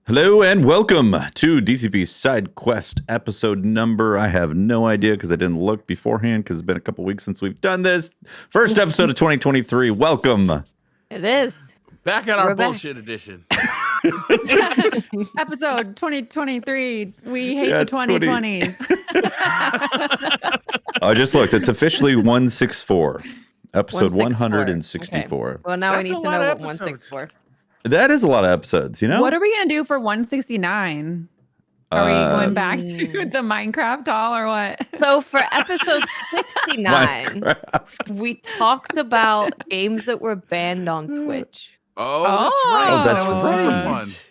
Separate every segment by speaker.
Speaker 1: Hello and welcome to DCP SideQuest episode number. I have no idea because I didn't look beforehand because it's been a couple weeks since we've done this. First episode of 2023. Welcome.
Speaker 2: It is.
Speaker 3: Back at our bullshit edition.
Speaker 2: Episode 2023. We hate the 2020s.
Speaker 1: I just looked. It's officially 164. Episode 164.
Speaker 2: Okay. Well, now we need to know what 164.
Speaker 1: That is a lot of episodes, you know?
Speaker 2: What are we going to do for 169? Are we going back to the Minecraft doll or what?
Speaker 4: So for episode 69, we talked about games that were banned on Twitch.
Speaker 3: Oh, that's right.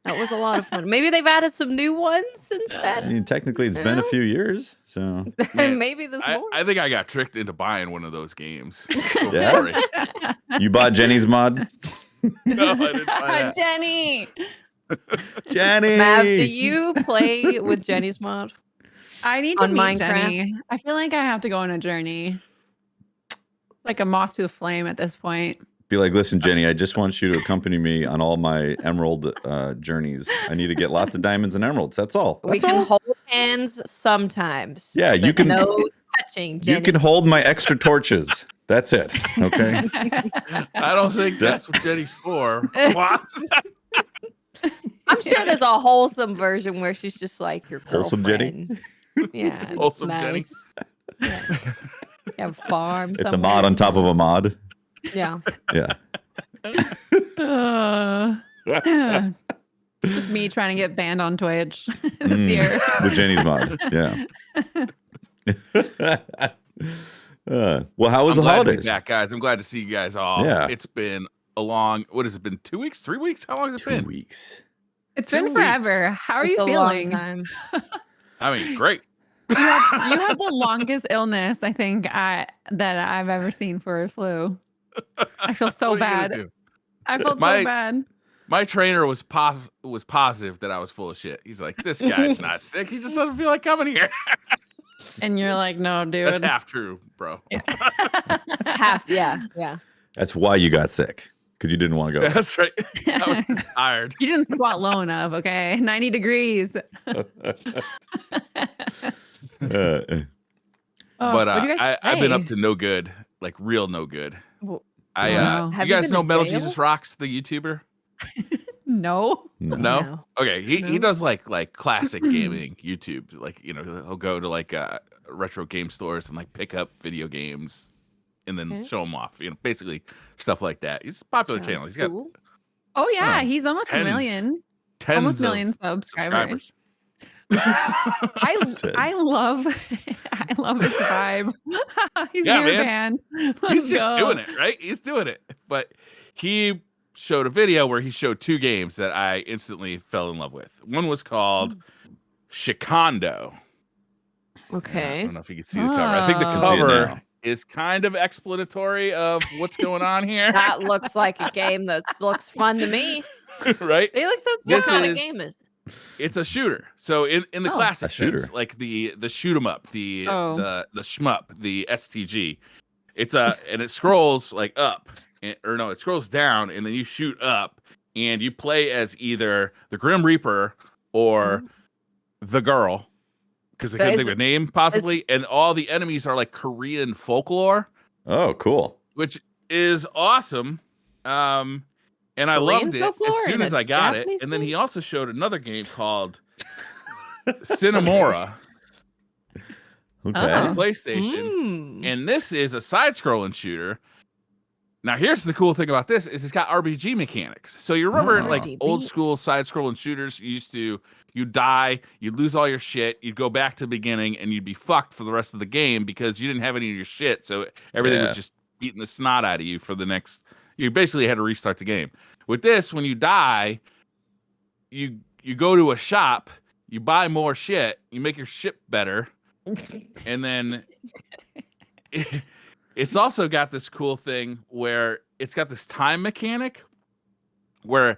Speaker 4: That was a lot of fun. Maybe they've added some new ones since then.
Speaker 1: I mean, technically, it's been a few years, so
Speaker 4: maybe this morning.
Speaker 3: I think I got tricked into buying one of those games.
Speaker 1: Yeah? You bought Jenny's mod?
Speaker 3: No, I didn't buy that.
Speaker 2: Jenny.
Speaker 4: Mav, do you play with Jenny's mod?
Speaker 2: I need to
Speaker 4: On
Speaker 2: meet
Speaker 4: Minecraft?
Speaker 2: Jenny. I feel like I have to go on a journey. Like a moth to a flame at this point.
Speaker 1: Be like, listen, Jenny, I just want you to accompany me on all my emerald journeys. I need to get lots of diamonds and emeralds. That's all.
Speaker 4: We can hold hands sometimes.
Speaker 1: Yeah, you can.
Speaker 4: No touching, Jenny.
Speaker 1: You can hold my extra torches. That's it. Okay.
Speaker 3: I don't think that's what Jenny's for. What?
Speaker 4: I'm sure there's a wholesome version where she's just like your
Speaker 1: Wholesome Jenny?
Speaker 4: girlfriend. Yeah.
Speaker 3: Wholesome
Speaker 4: nice. Yeah. You have farms.
Speaker 1: It's a mod on top of a mod.
Speaker 4: Yeah.
Speaker 1: Yeah.
Speaker 2: Just me trying to get banned on Twitch this year.
Speaker 1: With Jenny's mod. Yeah. Well, how was the holidays?
Speaker 3: Back, guys. I'm glad to see you guys all.
Speaker 1: Yeah.
Speaker 3: It's been a long, what has it been? 2 weeks? 3 weeks? How long has it been?
Speaker 1: 2 weeks.
Speaker 2: It's
Speaker 3: 2
Speaker 2: been forever. How are you
Speaker 4: It's a long
Speaker 2: feeling?
Speaker 4: time.
Speaker 3: I mean, great.
Speaker 2: You had the longest illness, I think, that I've ever seen for a flu. I feel so
Speaker 3: What are you gonna
Speaker 2: bad.
Speaker 3: do?
Speaker 2: I felt so bad.
Speaker 3: My trainer was positive that I was full of shit. He's like, this guy's not sick. He just doesn't feel like coming here.
Speaker 2: And you're like, no, dude.
Speaker 3: That's half true, bro.
Speaker 4: Yeah.
Speaker 1: That's why you got sick. Because you didn't want to go.
Speaker 3: That's right. I was just tired.
Speaker 2: You didn't squat low enough, okay? 90 degrees.
Speaker 3: But
Speaker 2: what do you guys
Speaker 3: I've been up
Speaker 2: play?
Speaker 3: to no good, like real no good.
Speaker 2: Wow.
Speaker 3: You
Speaker 4: Have you
Speaker 3: guys
Speaker 4: been
Speaker 3: know
Speaker 4: in
Speaker 3: Metal
Speaker 4: jail?
Speaker 3: Jesus Rocks, the YouTuber?
Speaker 2: No.
Speaker 1: No.
Speaker 3: No? Okay, he
Speaker 2: No.
Speaker 3: does like classic gaming YouTube. Like, you know, he'll go to like retro game stores and like pick up video games and then
Speaker 4: Okay.
Speaker 3: show them off. You know, basically stuff like that. He's a popular channel. He's got
Speaker 4: Cool.
Speaker 2: Oh, yeah.
Speaker 3: Oh,
Speaker 2: He's almost a
Speaker 3: tens.
Speaker 2: million.
Speaker 3: tens
Speaker 2: Almost
Speaker 3: of
Speaker 2: million subscribers. I
Speaker 1: Tens.
Speaker 2: love his vibe. He's
Speaker 3: Yeah,
Speaker 2: in your
Speaker 3: man.
Speaker 2: band. Let's
Speaker 3: He's just
Speaker 2: go.
Speaker 3: doing it, right? He's doing it. But he showed a video where he showed 2 games that I instantly fell in love with. One was called Shikondo. I
Speaker 4: Okay.
Speaker 3: don't know if you can see the cover. I think the
Speaker 2: Oh.
Speaker 1: Can see it
Speaker 3: cover
Speaker 1: now.
Speaker 3: is kind of explanatory of what's going on here,
Speaker 4: That looks like a game that looks fun to me.
Speaker 3: right?
Speaker 2: They look so
Speaker 4: What
Speaker 3: This
Speaker 2: cute.
Speaker 4: kind of
Speaker 3: is-
Speaker 4: game is
Speaker 3: It's a shooter. So in the
Speaker 2: Oh.
Speaker 3: classic
Speaker 1: A shooter.
Speaker 3: sense, like the shoot 'em up, the shmup, the STG. It's and it scrolls like up, or no, it scrolls down, and then you shoot up, and you play as either the Grim Reaper or the girl, because they couldn't think of a name possibly, and all the enemies are like Korean folklore,
Speaker 1: Oh, cool.
Speaker 3: which is awesome. And I
Speaker 4: Korean
Speaker 3: loved it
Speaker 4: folklore
Speaker 3: as soon
Speaker 4: in
Speaker 3: as
Speaker 4: a
Speaker 3: I got
Speaker 4: Japanese
Speaker 3: it. And then
Speaker 4: game?
Speaker 3: he also showed another game called Cinemora
Speaker 1: Okay.
Speaker 3: on
Speaker 2: Oh.
Speaker 3: PlayStation. And this is a side-scrolling shooter. Now, here's the cool thing about this is it's got RPG mechanics. So you remember
Speaker 1: Oh.
Speaker 3: like
Speaker 4: RBG.
Speaker 3: old school side-scrolling shooters, you'd die, you'd lose all your shit, you'd go back to the beginning, and you'd be fucked for the rest of the game because you didn't have any of your shit. So everything
Speaker 1: Yeah.
Speaker 3: was just beating the snot out of you for the next. You basically had to restart the game. With this, when you die, you go to a shop, you buy more shit, you make your ship better, and then it's also got this cool thing where it's got this time mechanic where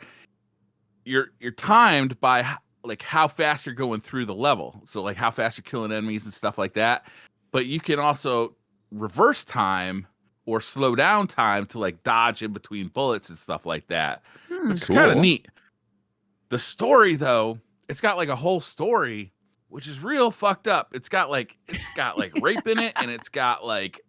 Speaker 3: you're timed by like how fast you're going through the level. So like how fast you're killing enemies and stuff like that. But you can also reverse time or slow down time to like dodge in between bullets and stuff like that, which is kind of
Speaker 1: Cool.
Speaker 3: neat. The story though, it's got like a whole story, which is real fucked up. It's got like rape in it, and it's got like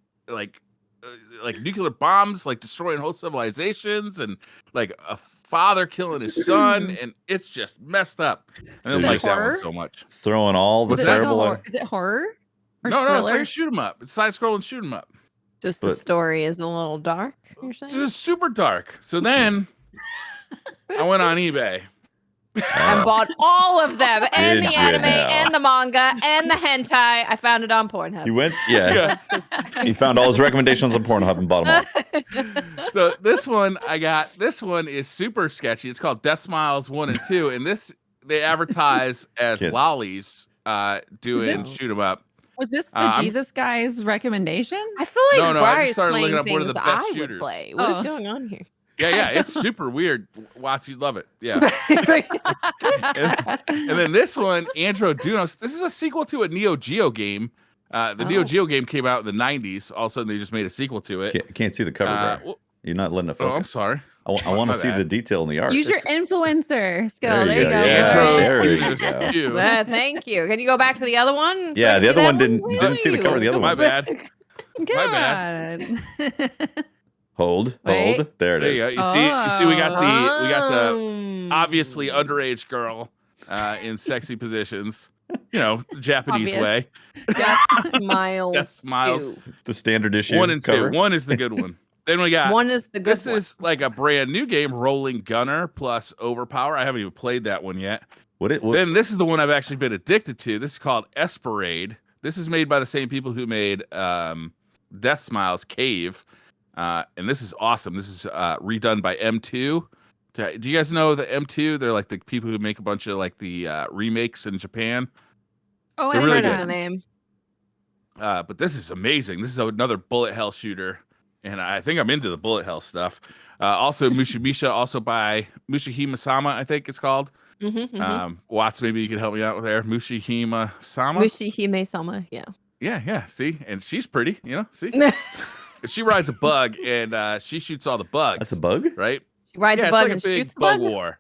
Speaker 3: nuclear bombs like destroying whole civilizations, and like a father killing his son, and it's just messed up. I didn't like that one so much.
Speaker 1: Throwing all the terrible.
Speaker 2: Is it horror? Or
Speaker 3: No, it's like a shoot 'em up. It's side scrolling shoot 'em up.
Speaker 4: Just the story is a little dark. You're saying?
Speaker 3: It's super dark. So then I went on eBay.
Speaker 4: And bought all of them, and
Speaker 1: Did
Speaker 4: the
Speaker 1: you
Speaker 4: anime,
Speaker 1: now?
Speaker 4: and the manga, and the hentai. I found it on Pornhub.
Speaker 1: You went, yeah. He found all his recommendations on Pornhub and bought them all.
Speaker 3: So this one is super sketchy. It's called Death Smiles 1 and 2, and this they advertise as lollies doing shoot 'em up.
Speaker 2: Was this the Jesus guy's recommendation?
Speaker 4: I feel like
Speaker 3: No, I
Speaker 4: Briar's
Speaker 3: just started looking
Speaker 4: playing
Speaker 3: up one of
Speaker 4: things
Speaker 3: the best
Speaker 4: I would
Speaker 3: shooters.
Speaker 4: play. What is going on here?
Speaker 3: Yeah, it's super weird. Watts, you'd love it. Yeah. and then this one, Andro Dunos. This is a sequel to a Neo Geo game. The Neo Geo game came out in the 90s. All of a sudden, they just made a sequel to it.
Speaker 1: Can't see the cover there. You're not letting it focus.
Speaker 3: Oh, I'm sorry.
Speaker 1: I want to see the detail in the art.
Speaker 2: Use your influencer skill.
Speaker 1: There you go.
Speaker 3: Andro
Speaker 1: There you
Speaker 3: Dunos.
Speaker 1: go.
Speaker 4: Thank you. Can you go back to the other one?
Speaker 1: Yeah, the other one didn't see the cover of the other
Speaker 3: My
Speaker 1: one.
Speaker 3: bad.
Speaker 2: God.
Speaker 3: My bad.
Speaker 1: Hold.
Speaker 2: Wait.
Speaker 1: There it
Speaker 3: There
Speaker 1: is.
Speaker 3: you go. You see, we got the obviously underage girl in sexy positions. You know, the Japanese
Speaker 2: Obvious.
Speaker 3: way.
Speaker 4: Death Smiles.
Speaker 3: Death Smiles.
Speaker 4: 2.
Speaker 1: The standard issue
Speaker 3: 1 and 2.
Speaker 1: cover.
Speaker 3: 1 is the good one. Then we got
Speaker 4: One is the good
Speaker 3: this
Speaker 4: one.
Speaker 3: is like a brand new game, Rolling Gunner plus Overpower. I haven't even played that one yet. Then this is the one I've actually been addicted to. This is called Esperade. This is made by the same people who made Death Smiles Cave. And this is awesome. This is redone by M2. Do you guys know the M2? They're like the people who make a bunch of like the remakes in Japan.
Speaker 2: Oh,
Speaker 3: They're
Speaker 2: I
Speaker 3: really
Speaker 2: heard
Speaker 3: good.
Speaker 4: the name.
Speaker 3: But this is amazing. This is another bullet hell shooter. And I think I'm into the bullet hell stuff. Also, Mushimisha, also by Mushihima-sama, I think it's called. Watts, maybe you could help me out with there. Mushihima-sama?
Speaker 4: Mushihime-sama, yeah.
Speaker 3: Yeah. See? And she's pretty, you know? See? She rides a bug, and she shoots all the bugs.
Speaker 1: That's a bug?
Speaker 3: Right?
Speaker 4: She rides a bug
Speaker 3: it's like
Speaker 4: and
Speaker 3: a big
Speaker 4: shoots the
Speaker 3: bug
Speaker 4: bug?
Speaker 3: war.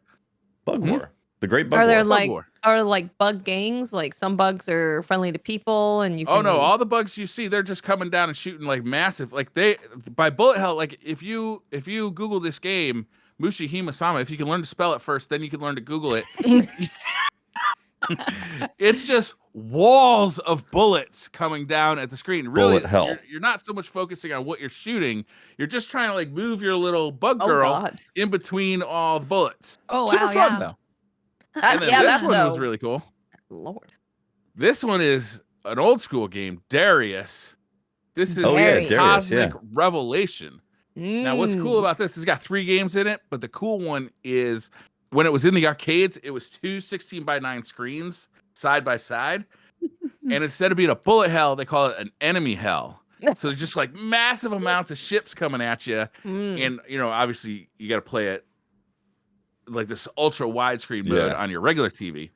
Speaker 1: Bug war. The great bug
Speaker 4: Are there
Speaker 1: war.
Speaker 4: like
Speaker 3: war.
Speaker 4: bug gangs? Like some bugs are friendly to people, and you can...
Speaker 3: Oh no! All the bugs you see, they're just coming down and shooting like massive. Like by bullet hell. Like if you Google this game, Mushihima-sama, if you can learn to spell it first, then you can learn to Google it. It's just walls of bullets coming down at the screen. Really,
Speaker 1: Bullet hell.
Speaker 3: You're not so much focusing on what you're shooting. You're just trying to like move your little bug girl in between all the bullets.
Speaker 2: Oh,
Speaker 3: Super
Speaker 2: wow,
Speaker 3: fun
Speaker 2: yeah.
Speaker 3: though. And then this one was really cool.
Speaker 4: Lord.
Speaker 3: This one is an old school game, Darius. This is
Speaker 1: Darius,
Speaker 3: Cosmic Revelation. Now, what's cool about this? It's got 3 games in it, but the cool one is when it was in the arcades, it was 2 16:9 screens side by side. And instead of being a bullet hell, they call it an enemy hell. So there's just like massive amounts of ships coming at you. And, you know, obviously you got to play it like this ultra widescreen mode on your regular TV.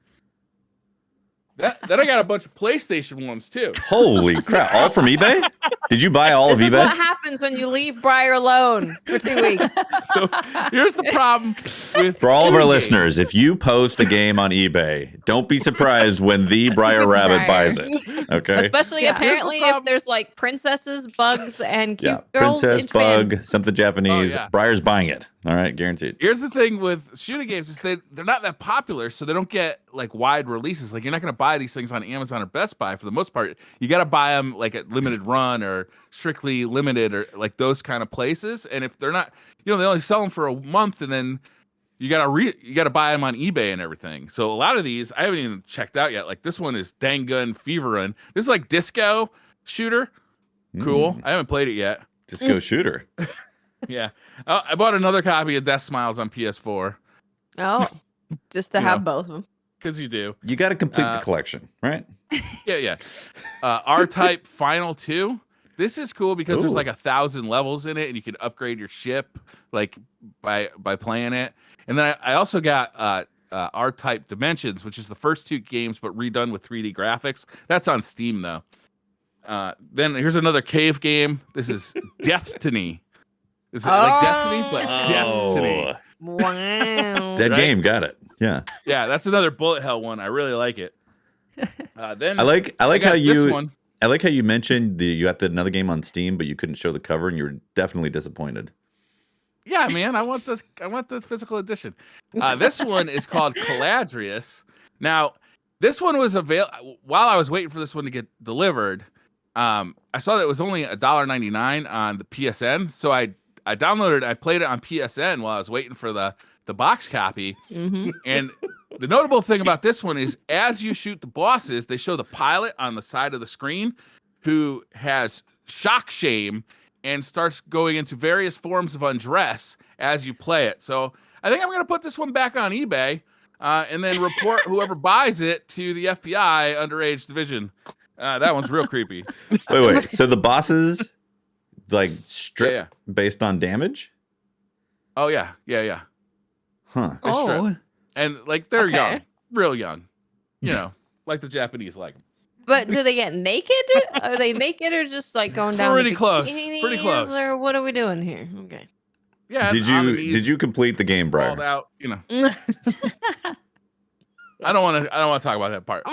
Speaker 3: Then I got a bunch of PlayStation ones too.
Speaker 1: Holy crap. All from eBay? Did you buy all of
Speaker 4: This is
Speaker 1: eBay?
Speaker 4: what happens when you leave Briar alone for 2 weeks.
Speaker 3: So here's the problem with
Speaker 1: For all of our
Speaker 3: shooting
Speaker 1: listeners, if you post a game on eBay, don't be surprised when the Briar Rabbit buys it. Okay?
Speaker 4: Especially apparently if there's like princesses, bugs, and cute girls.
Speaker 1: Princess,
Speaker 4: in Japan.
Speaker 1: bug, something Japanese.
Speaker 3: Oh, yeah.
Speaker 1: Briar's buying it. All right, guaranteed.
Speaker 3: Here's the thing with shooting games is they're not that popular, so they don't get like wide releases. Like you're not going to buy these things on Amazon or Best Buy for the most part. You got to buy them like at limited run or strictly limited or like those kind of places. And if they're not, you know, they only sell them for a month, and then you gotta buy them on eBay and everything. So a lot of these I haven't even checked out yet. Like this one is Dangun Fever Run. This is like disco shooter. Cool. I haven't played it yet.
Speaker 1: Disco shooter.
Speaker 3: Yeah. I bought another copy of Death Smiles on PS4.
Speaker 4: Oh, just to
Speaker 3: You
Speaker 4: have
Speaker 3: know.
Speaker 4: both of them.
Speaker 3: Because you do.
Speaker 1: You got to complete the collection, right?
Speaker 3: Yeah. R-Type Final 2. This is cool because there's
Speaker 1: Ooh.
Speaker 3: like 1,000 levels in it, and you can upgrade your ship like by playing it. And then I also got R-Type Dimensions, which is the first 2 games but redone with 3D graphics. That's on Steam though. Then here's another cave game. This is Destiny. Is it like Destiny, but Destiny?
Speaker 4: Wow.
Speaker 1: Dead
Speaker 3: Right?
Speaker 1: game, got it. Yeah.
Speaker 3: Yeah, that's another bullet hell one. I really like it. Then
Speaker 1: I like how
Speaker 3: this
Speaker 1: you
Speaker 3: one.
Speaker 1: I like how you mentioned you got another game on Steam, but you couldn't show the cover, and you were definitely disappointed.
Speaker 3: Yeah, man, I want this. I want the physical edition. This one is called Caladrius. Now, this one was available while I was waiting for this one to get delivered. I saw that it was only $1.99 on the PSN, so I downloaded. I played it on PSN while I was waiting for the box copy.
Speaker 4: Mm-hmm.
Speaker 3: And the notable thing about this one is, as you shoot the bosses, they show the pilot on the side of the screen, who has shock shame and starts going into various forms of undress as you play it. So I think I'm going to put this one back on eBay and then report whoever buys it to the FBI underage division. That one's real creepy.
Speaker 1: Wait. So the bosses like strip
Speaker 3: Yeah.
Speaker 1: based on damage?
Speaker 3: Oh, yeah.
Speaker 1: Huh.
Speaker 3: They strip.
Speaker 2: Oh,
Speaker 3: And like they're
Speaker 4: Okay.
Speaker 3: young, real young, like the Japanese like them.
Speaker 4: But do they get naked? Are they naked or just like going down?
Speaker 3: Pretty
Speaker 4: to
Speaker 3: close,
Speaker 4: bikinis,
Speaker 3: pretty close.
Speaker 4: Or what are we doing here? Okay.
Speaker 3: Yeah.
Speaker 1: Did you complete the game,
Speaker 3: called
Speaker 1: Briar?
Speaker 3: out? I don't want to talk about that part.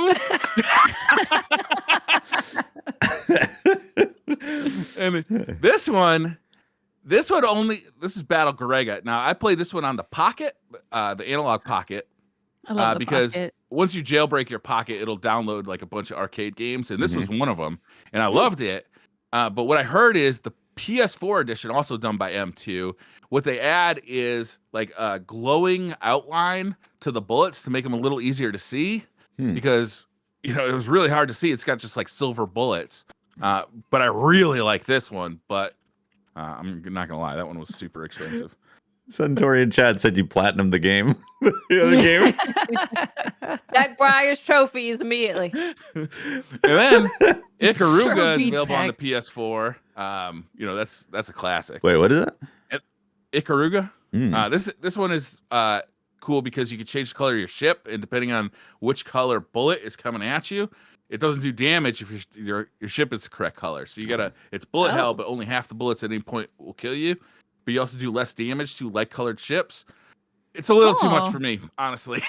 Speaker 3: And this is Battle Garega. Now I played this one on the Pocket, the analog Pocket,
Speaker 2: I love the
Speaker 3: because
Speaker 2: Pocket.
Speaker 3: once you jailbreak your Pocket, it'll download like a bunch of arcade games, and this was one of them, and I loved it. But what I heard is the PS4 edition, also done by M2, what they add is like a glowing outline to the bullets to make them a little easier to see, because it was really hard to see. It's got just like silver bullets. But I really like this one, but I'm not gonna lie, that one was super expensive.
Speaker 1: Suntory in chat said you platinumed the game. The other game.
Speaker 4: Jack Breyer's trophies immediately.
Speaker 3: And then Ikaruga is
Speaker 2: Trophy
Speaker 3: available on the
Speaker 2: tech.
Speaker 3: PS4. That's a classic.
Speaker 1: Wait, what is that?
Speaker 3: Ikaruga. This one is cool because you can change the color of your ship, and depending on which color bullet is coming at you, it doesn't do damage if your ship is the correct color. So it's bullet hell, but only half the bullets at any point will kill you. But you also do less damage to light colored ships. It's a little too much for me, honestly.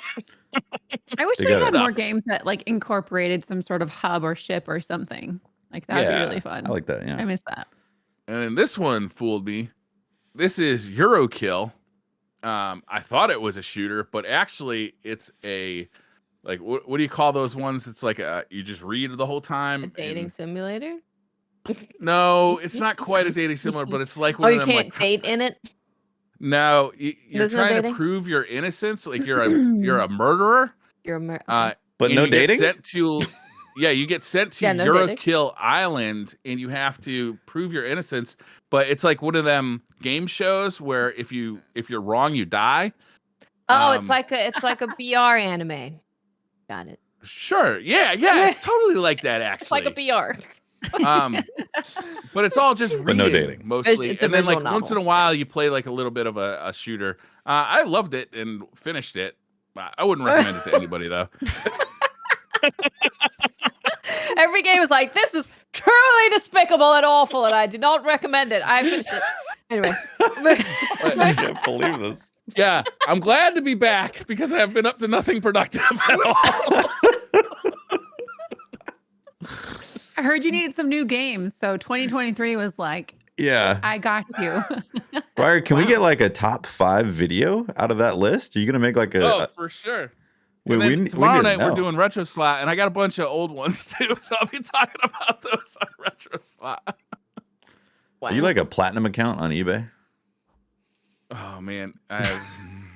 Speaker 2: I wish
Speaker 1: They
Speaker 2: we
Speaker 1: got
Speaker 2: had
Speaker 3: it.
Speaker 2: more games that like incorporated some sort of hub or ship or something. Like that'd be really fun.
Speaker 1: I like that. Yeah.
Speaker 2: I miss that.
Speaker 3: And then this one fooled me. This is Eurokill. I thought it was a shooter, but actually it's a like what do you call those ones? It's like you just read the whole time.
Speaker 4: A dating simulator?
Speaker 3: No, it's not quite a dating simulator, but it's like
Speaker 4: Oh,
Speaker 3: one
Speaker 4: you
Speaker 3: of them
Speaker 4: can't
Speaker 3: like
Speaker 4: date in it?
Speaker 3: no, you're
Speaker 4: There's no
Speaker 3: trying to
Speaker 4: dating?
Speaker 3: prove your innocence, like you're a murderer.
Speaker 4: You're a
Speaker 1: But
Speaker 3: and
Speaker 1: no
Speaker 3: you get
Speaker 1: dating?
Speaker 3: sent to you get sent to
Speaker 4: Yeah, no dating.
Speaker 3: Eurokill Island, and you have to prove your innocence. But it's like one of them game shows where if you're wrong, you die.
Speaker 4: Oh, it's like a BR anime. Got it.
Speaker 3: Sure, yeah, it's totally like that
Speaker 4: It's like
Speaker 3: actually.
Speaker 4: a BR.
Speaker 3: But it's all just reading,
Speaker 1: But no dating.
Speaker 3: mostly.
Speaker 4: It's a
Speaker 3: And then like
Speaker 4: visual
Speaker 3: once in
Speaker 4: novel.
Speaker 3: a while, you play like a little bit of a shooter. I loved it and finished it. I wouldn't recommend it to anybody though.
Speaker 4: Every game is like, this is truly despicable and awful, and I do not recommend it. I finished it. Anyway.
Speaker 1: I can't believe this.
Speaker 3: Yeah, I'm glad to be back because I have been up to nothing productive at all.
Speaker 2: I heard you needed some new games, so 2023 was like,
Speaker 1: Yeah.
Speaker 2: I got you.
Speaker 1: Briar, can we get like a top 5 video out of that list? Are you gonna make like a?
Speaker 3: For sure.
Speaker 1: Wait,
Speaker 3: And then
Speaker 1: we
Speaker 3: tomorrow
Speaker 1: need to
Speaker 3: night we're
Speaker 1: know.
Speaker 3: doing retro slot, and I got a bunch of old ones too, so I'll be talking about those on retro slot.
Speaker 1: Are you like a platinum account on eBay?
Speaker 3: Oh man,
Speaker 2: But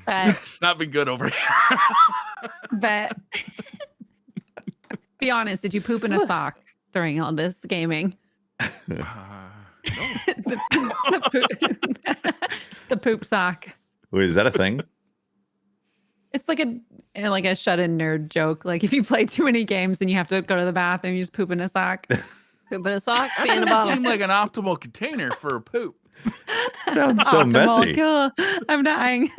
Speaker 3: it's not been good over here.
Speaker 2: but be honest, did you poop in a sock during all this gaming?
Speaker 3: No.
Speaker 2: The poop sock.
Speaker 1: Wait, is that a thing?
Speaker 2: It's like a shut-in nerd joke. Like if you play too many games and you have to go to the bathroom, you just poop in a sock.
Speaker 4: Poop in a sock,
Speaker 3: That
Speaker 4: pee in a
Speaker 3: doesn't
Speaker 4: bottle.
Speaker 3: seem like an optimal container for poop.
Speaker 1: Sounds so
Speaker 2: Optimal
Speaker 1: messy.
Speaker 2: kill. I'm dying.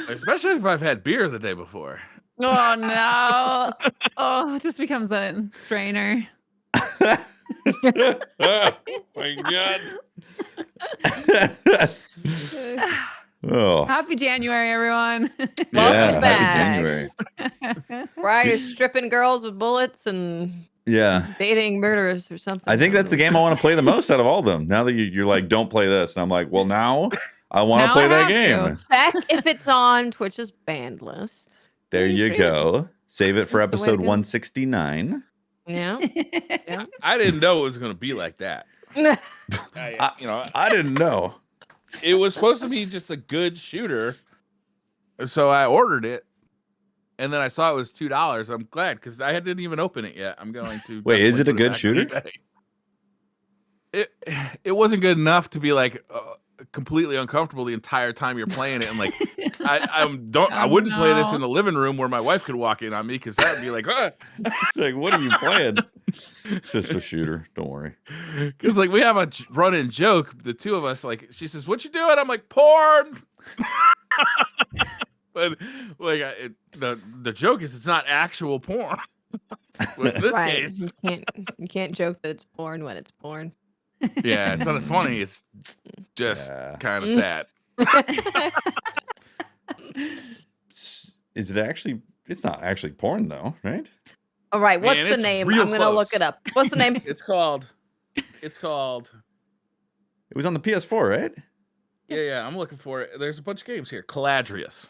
Speaker 3: Especially if I've had beer the day before.
Speaker 2: Oh no. Oh, it just becomes a strainer.
Speaker 1: Oh my god. Oh,
Speaker 2: Happy January, everyone.
Speaker 1: yeah.
Speaker 4: Welcome
Speaker 1: Happy
Speaker 4: back.
Speaker 1: January.
Speaker 4: Briar's stripping girls with bullets and
Speaker 1: Yeah.
Speaker 4: dating murderers or something.
Speaker 1: I think that's the game I want to play the most out of all of them. Now that you're like, don't play this. And I'm like, well, now I want to
Speaker 2: Now
Speaker 1: play
Speaker 2: I
Speaker 1: that
Speaker 2: have
Speaker 1: game.
Speaker 4: Check if it's on Twitch's banned list.
Speaker 1: There
Speaker 4: Maybe
Speaker 1: you
Speaker 4: stream it.
Speaker 1: go. Save it for
Speaker 4: That's the way to
Speaker 1: episode
Speaker 4: go.
Speaker 1: 169.
Speaker 4: Yeah. Yeah.
Speaker 3: I didn't know it was going to be like that.
Speaker 1: I didn't know.
Speaker 3: It was supposed to be just a good shooter, so I ordered it, and then I saw it was $2. I'm glad because I didn't even open it yet. I'm going to
Speaker 1: Wait, is it a
Speaker 3: definitely
Speaker 1: good
Speaker 3: put
Speaker 1: shooter?
Speaker 3: back on eBay. It wasn't good enough to be like completely uncomfortable the entire time you're playing it, and like I wouldn't play this in the living room where my wife could walk in on me because that would be like,
Speaker 1: It's like, what are you playing? It's just a shooter. Don't worry.
Speaker 3: because like we have a running joke, the two of us. Like she says, "What you doing?" I'm like, "Porn." But like the joke is it's not actual porn. With this
Speaker 4: Right.
Speaker 3: case,
Speaker 4: You can't joke that it's porn when it's porn.
Speaker 3: yeah, it's not funny. It's just
Speaker 1: Yeah.
Speaker 3: kind of sad.
Speaker 1: Is it actually? It's not actually porn though, right?
Speaker 4: All right, what's
Speaker 3: Man,
Speaker 4: the
Speaker 3: it's
Speaker 4: name?
Speaker 3: real
Speaker 4: I'm gonna look
Speaker 3: close.
Speaker 4: it up. What's the name?
Speaker 3: It's called.
Speaker 1: It was on the PS4, right?
Speaker 3: Yeah. I'm looking for it. There's a bunch of games here. Caladrius.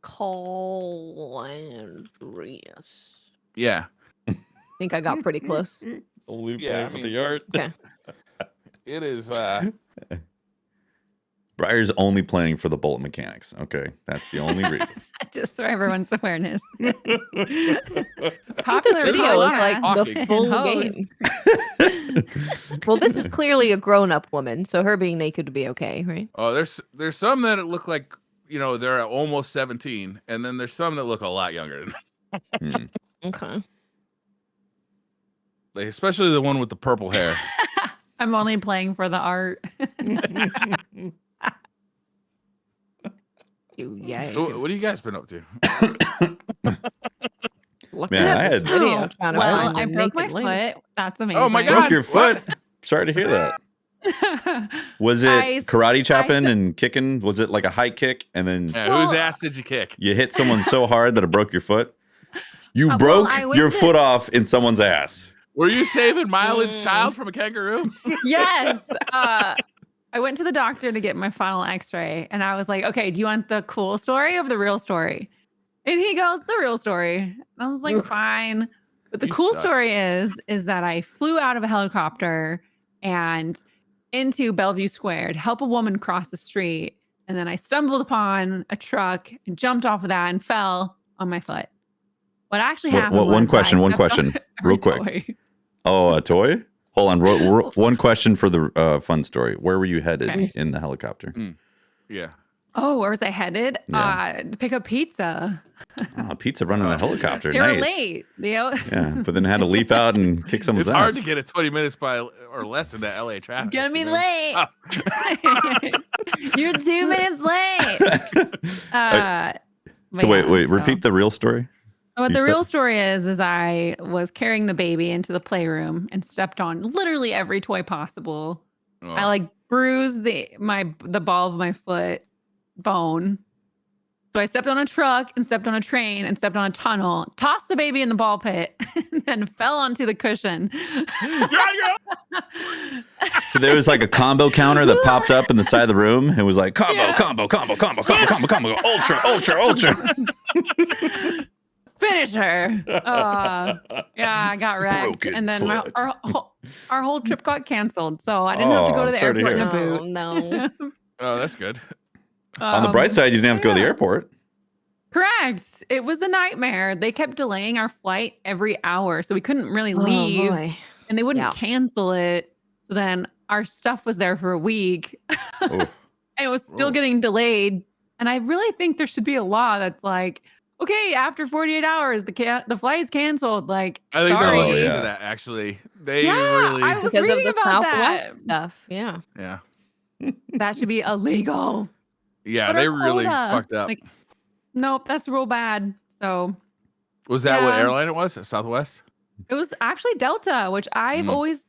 Speaker 4: Calandrius.
Speaker 3: Yeah.
Speaker 4: I think I got pretty close.
Speaker 1: Only
Speaker 3: Yeah,
Speaker 1: playing
Speaker 3: I
Speaker 1: for
Speaker 3: mean-
Speaker 1: the art.
Speaker 4: Okay.
Speaker 3: It is.
Speaker 1: Briar's only playing for the bullet mechanics. Okay, that's the only reason.
Speaker 2: Just for everyone's awareness.
Speaker 4: I think this
Speaker 2: Popular
Speaker 4: video is like
Speaker 3: Talking.
Speaker 4: the full
Speaker 2: host.
Speaker 4: game. Well, this is clearly a grown-up woman, so her being naked would be okay, right?
Speaker 3: Oh, there's some that look like they're almost 17, and then there's some that look a lot younger.
Speaker 1: Hmm.
Speaker 4: Okay.
Speaker 3: Like, especially the one with the purple hair.
Speaker 2: I'm only playing for the art.
Speaker 4: Yeah.
Speaker 3: So, what have you guys been up to?
Speaker 4: Look
Speaker 1: Man,
Speaker 4: at
Speaker 1: I
Speaker 4: this
Speaker 1: had-
Speaker 4: video.
Speaker 2: Oh,
Speaker 4: trying to
Speaker 2: well,
Speaker 4: find the
Speaker 2: I broke my
Speaker 4: naked lady.
Speaker 2: foot. That's amazing.
Speaker 3: Oh my
Speaker 1: Broke
Speaker 3: God.
Speaker 1: your foot.
Speaker 3: What?
Speaker 1: Sorry to hear that. Was it
Speaker 2: I-
Speaker 1: karate chopping
Speaker 2: I-
Speaker 1: and kicking? Was it like a high kick and then
Speaker 3: Yeah,
Speaker 2: Well-
Speaker 3: whose ass did you kick?
Speaker 1: you hit someone so hard that it broke your foot? You
Speaker 2: well,
Speaker 1: broke
Speaker 2: I went
Speaker 1: your
Speaker 2: to-
Speaker 1: foot off in someone's ass.
Speaker 3: Were you saving mileage
Speaker 4: Mm.
Speaker 3: child from a kangaroo?
Speaker 2: Yes. I went to the doctor to get my final x-ray and I was like, okay, do you want the cool story or the real story? And he goes, the real story. And I was like, fine. But the
Speaker 3: You
Speaker 2: cool
Speaker 3: suck.
Speaker 2: story is that I flew out of a helicopter and into Bellevue Square to help a woman cross the street. And then I stumbled upon a truck and jumped off of that and fell on my foot. What actually happened
Speaker 1: One
Speaker 2: was
Speaker 1: question,
Speaker 2: I
Speaker 1: one
Speaker 2: stepped on
Speaker 1: question,
Speaker 2: every
Speaker 1: real quick.
Speaker 2: toy.
Speaker 1: Oh, a toy? Hold on. One question for the fun story. Where were you headed
Speaker 2: Okay.
Speaker 1: in the helicopter?
Speaker 3: Yeah.
Speaker 2: Oh, where was I headed?
Speaker 1: Yeah.
Speaker 2: To pick up pizza.
Speaker 1: Oh, pizza running a helicopter.
Speaker 2: They were
Speaker 1: Nice.
Speaker 2: late.
Speaker 1: Yeah, but then had to leap out and kick someone's
Speaker 3: It's hard
Speaker 1: ass.
Speaker 3: to get a 20 minutes by or less in that LA traffic.
Speaker 2: Gonna be
Speaker 3: man.
Speaker 2: late.
Speaker 3: Tough.
Speaker 2: You're 2 minutes late.
Speaker 1: So wait, repeat the real story.
Speaker 2: What
Speaker 1: You
Speaker 2: the real
Speaker 1: stepped-
Speaker 2: story is I was carrying the baby into the playroom and stepped on literally every toy possible.
Speaker 3: Oh.
Speaker 2: I like bruised the ball of my foot bone. So I stepped on a truck and stepped on a train and stepped on a tunnel, tossed the baby in the ball pit, and then fell onto the cushion.
Speaker 1: So there was like a combo counter that popped up in the side of the room and was like combo, ultra.
Speaker 2: Finish her. Yeah, I got wrecked.
Speaker 1: Broken
Speaker 2: And then
Speaker 1: foot.
Speaker 2: our whole trip got canceled. So I didn't have to go to the
Speaker 1: sorry to
Speaker 2: airport in
Speaker 1: hear.
Speaker 2: a
Speaker 4: Oh,
Speaker 2: boot.
Speaker 4: no.
Speaker 3: Oh, that's good.
Speaker 1: On the bright side, you didn't have to go to the
Speaker 2: yeah.
Speaker 1: airport.
Speaker 2: Correct. It was a nightmare. They kept delaying our flight every hour. So we couldn't really leave.
Speaker 4: Oh, boy.
Speaker 2: And they wouldn't
Speaker 4: Yeah.
Speaker 2: cancel it. So then our stuff was there for a week.
Speaker 1: Oof.
Speaker 2: And it was still
Speaker 3: Ooh.
Speaker 2: getting delayed. And I really think there should be a law that's like, okay, after 48 hours, the flight is canceled. Like,
Speaker 3: I think
Speaker 2: sorry.
Speaker 3: they're looking
Speaker 1: Yeah.
Speaker 3: into that, actually. They
Speaker 2: Yeah,
Speaker 3: really.
Speaker 2: I was
Speaker 4: Because of
Speaker 2: reading
Speaker 4: the
Speaker 2: about
Speaker 4: Southwest
Speaker 2: that.
Speaker 4: stuff. Yeah.
Speaker 3: Yeah.
Speaker 2: That should be illegal.
Speaker 3: Yeah,
Speaker 2: What
Speaker 3: they
Speaker 2: our
Speaker 3: really
Speaker 2: quota?
Speaker 3: fucked up.
Speaker 2: Like, nope, that's real bad. So
Speaker 3: Was that what
Speaker 2: yeah.
Speaker 3: airline it was? Southwest?
Speaker 2: it was actually Delta, which I've
Speaker 3: Mm.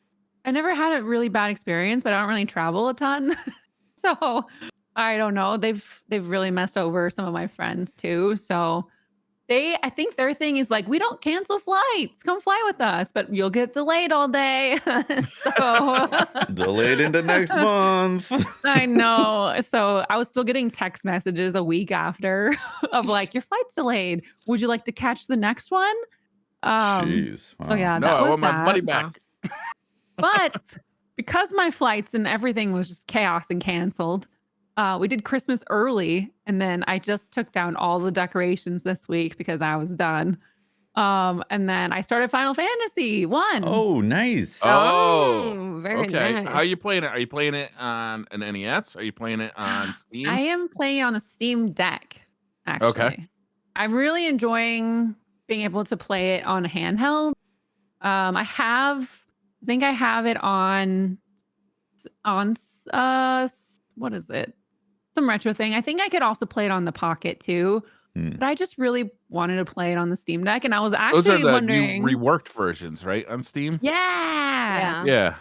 Speaker 2: I never had a really bad experience, but I don't really travel a ton. So I don't know. They've really messed over some of my friends too. So I think their thing is like, we don't cancel flights. Come fly with us, but you'll get delayed all day. So
Speaker 1: Delayed into next month.
Speaker 2: I know. So I was still getting text messages a week after of like, your flight's delayed. Would you like to catch the next one?
Speaker 1: Jeez. Wow.
Speaker 2: So yeah,
Speaker 3: No,
Speaker 2: that
Speaker 3: I
Speaker 2: was
Speaker 3: want my
Speaker 2: that.
Speaker 3: money back.
Speaker 2: But because my flights and everything was just chaos and canceled, we did Christmas early, and then I just took down all the decorations this week because I was done. And then I started Final Fantasy 1.
Speaker 1: Oh, nice.
Speaker 4: Very
Speaker 3: okay.
Speaker 4: nice.
Speaker 3: How are you playing it? Are you playing it on an NES? Are you playing it on Steam?
Speaker 2: I am playing on the Steam Deck, actually.
Speaker 3: Okay.
Speaker 2: I'm really enjoying being able to play it on handheld. I think I have it on what is it? Some retro thing. I think I could also play it on the Pocket too. But I just really wanted to play it on the Steam Deck, and I was
Speaker 3: Those
Speaker 2: actually
Speaker 3: are the
Speaker 2: wondering.
Speaker 3: new reworked versions, right? On Steam?
Speaker 2: Yeah.
Speaker 3: Yeah.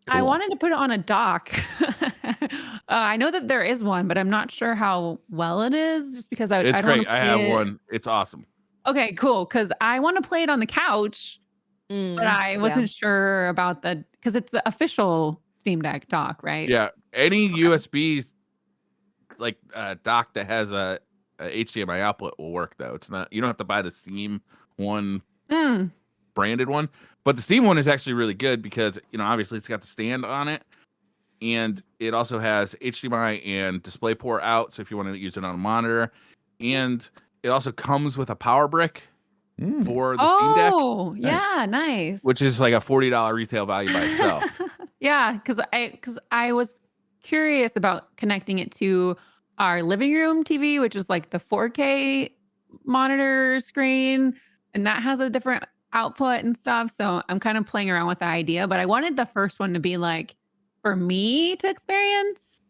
Speaker 2: I
Speaker 1: Cool.
Speaker 2: wanted to put it on a dock. I know that there is one, but I'm not sure how well it is just because I
Speaker 3: It's
Speaker 2: don't wanna
Speaker 3: great. I
Speaker 2: play
Speaker 3: have
Speaker 2: it.
Speaker 3: one. It's awesome.
Speaker 2: Okay, cool. Because I want to play it on the couch, but I wasn't sure about because it's the official Steam Deck dock, right?
Speaker 3: Yeah. Any USB like dock that has a HDMI output will work though. It's not, you don't have to buy the Steam one
Speaker 2: Mm.
Speaker 3: branded one, but the Steam one is actually really good because, you know, obviously it's got the stand on it, and it also has HDMI and DisplayPort out, so if you want to use it on a monitor, and it also comes with a power brick for the Steam Deck,
Speaker 2: Oh, yeah, nice.
Speaker 3: which is like a $40 retail value by itself.
Speaker 2: Yeah, because I was curious about connecting it to our living room TV, which is like the 4K monitor screen, and that has a different output and stuff. So I'm kind of playing around with the idea, but I wanted the first one to be like for me to experience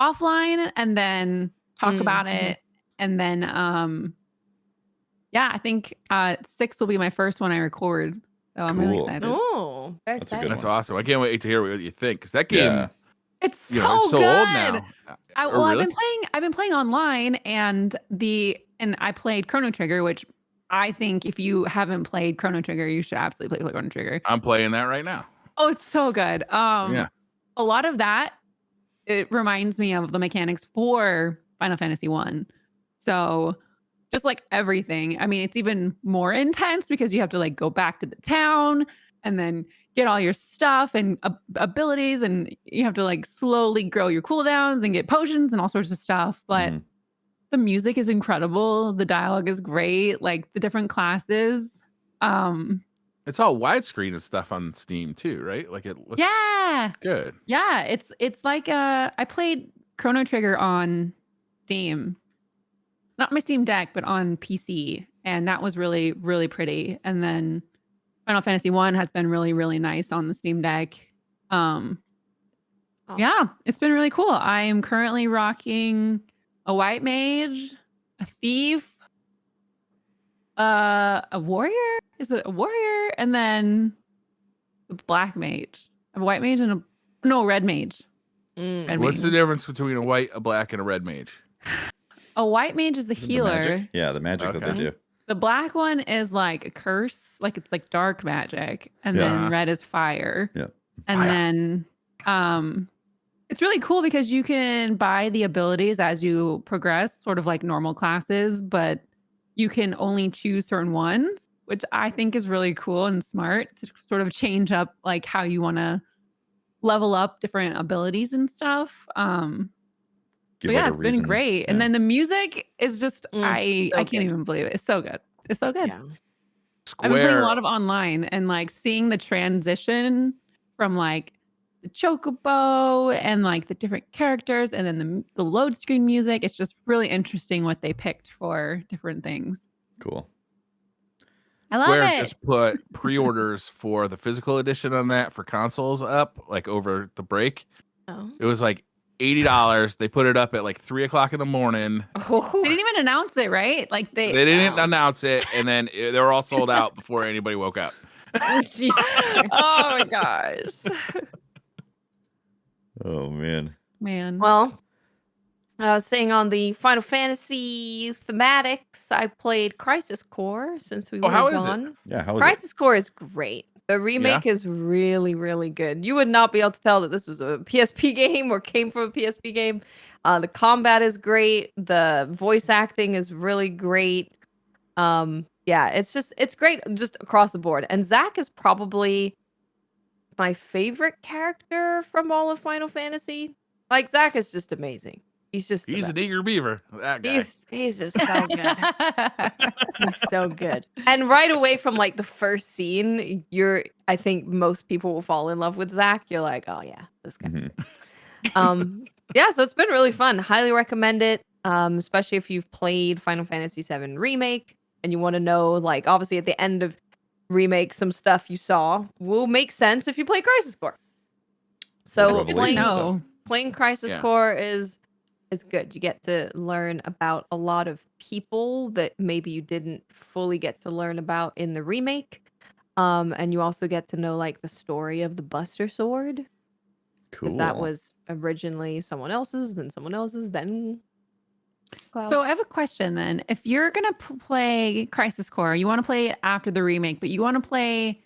Speaker 2: offline and then talk about it. And then yeah, I think 6 will be my first one I record. So I'm really
Speaker 1: Cool.
Speaker 2: excited.
Speaker 4: Oh, very
Speaker 1: That's a good
Speaker 4: exciting.
Speaker 3: That's
Speaker 1: one.
Speaker 3: awesome. I can't wait to hear what you think, because that game,
Speaker 1: Yeah.
Speaker 2: It's so
Speaker 3: you know, it's so
Speaker 2: good.
Speaker 3: old now.
Speaker 2: Well,
Speaker 3: Really?
Speaker 2: I've been playing online, and I played Chrono Trigger, which I think if you haven't played Chrono Trigger, you should absolutely play Chrono Trigger.
Speaker 3: I'm playing that right now.
Speaker 2: Oh, it's so good.
Speaker 3: Yeah.
Speaker 2: A lot of that, it reminds me of the mechanics for Final Fantasy 1. So just like everything. I mean, it's even more intense because you have to like go back to the town and then get all your stuff and abilities, and you have to like slowly grow your cooldowns and get potions and all sorts of stuff. But the music is incredible. The dialogue is great. Like the different classes.
Speaker 3: It's all widescreen and stuff on Steam too, right? Like it looks good.
Speaker 2: Yeah, it's like I played Chrono Trigger on Steam. Not my Steam Deck, but on PC, and that was really, really pretty. And then Final Fantasy 1 has been really, really nice on the Steam Deck. Yeah, it's been really cool. I am currently rocking a white mage, a thief, a warrior. Is it a warrior? And then a black mage. I have a white mage and a red mage. Red
Speaker 3: What's the
Speaker 2: mage.
Speaker 3: difference between a white, a black, and a red mage?
Speaker 2: A white mage is the
Speaker 1: Isn't the
Speaker 2: healer.
Speaker 1: magic? Yeah, the magic that they do.
Speaker 2: The black one is like a curse, like it's like dark magic, and then red is fire.
Speaker 1: Yeah.
Speaker 2: And then it's really cool because you can buy the abilities as you progress, sort of like normal classes, but you can only choose certain ones, which I think is really cool and smart to sort of change up like how you want to level up different abilities and stuff.
Speaker 1: Give
Speaker 2: But yeah,
Speaker 1: like a
Speaker 2: it's been
Speaker 1: reason.
Speaker 2: great. And
Speaker 1: Yeah.
Speaker 2: then the music is just I
Speaker 4: so
Speaker 2: can't
Speaker 4: good.
Speaker 2: even believe it. It's so good. It's so good.
Speaker 4: Yeah.
Speaker 2: I've been playing a
Speaker 3: Square.
Speaker 2: lot of online and like seeing the transition from like the chocobo and like the different characters and then the load screen music. It's just really interesting what they picked for different things.
Speaker 1: Cool.
Speaker 2: I love
Speaker 3: Square
Speaker 2: it.
Speaker 3: just put pre-orders for the physical edition on that for consoles up like over the break.
Speaker 4: Oh.
Speaker 3: It was like $80. They put it up at like 3:00 in the morning.
Speaker 2: They didn't even announce it, right? Like
Speaker 3: They didn't announce it, and then they were all sold out before anybody woke up.
Speaker 2: Oh my gosh.
Speaker 1: Oh man.
Speaker 2: Man.
Speaker 4: Well, Staying on the Final Fantasy thematics, I played Crisis Core since we were
Speaker 3: how is it?
Speaker 4: gone.
Speaker 1: Yeah, how was
Speaker 4: Crisis Core is great. The remake is really, really good. You would not be able to tell that this was a PSP game or came from a PSP game. The combat is great. The voice acting is really great. Yeah, it's great just across the board. And Zach is probably my favorite character from all of Final Fantasy. Like, Zach is just amazing. He's just
Speaker 3: He's an eager beaver. That guy.
Speaker 4: He's just so good. He's so good. And right away from like the first scene, I think most people will fall in love with Zach. You're like, oh yeah, this guy.
Speaker 1: Mhm.
Speaker 4: Yeah, so it's been really fun. Highly recommend it. Especially if you've played Final Fantasy VII Remake and you want to know, like, obviously at the end of Remake, some stuff you saw will make sense if you play Crisis Core. So
Speaker 1: Revelation stuff.
Speaker 4: playing Crisis Core is good. You get to learn about a lot of people that maybe you didn't fully get to learn about in the remake. And you also get to know like the story of the Buster Sword.
Speaker 1: Cool.
Speaker 4: Because that was originally someone else's, then someone else's, then Cloud's.
Speaker 2: So I have a question then. If you're gonna play Crisis Core, you want to play it after the remake, but you want to play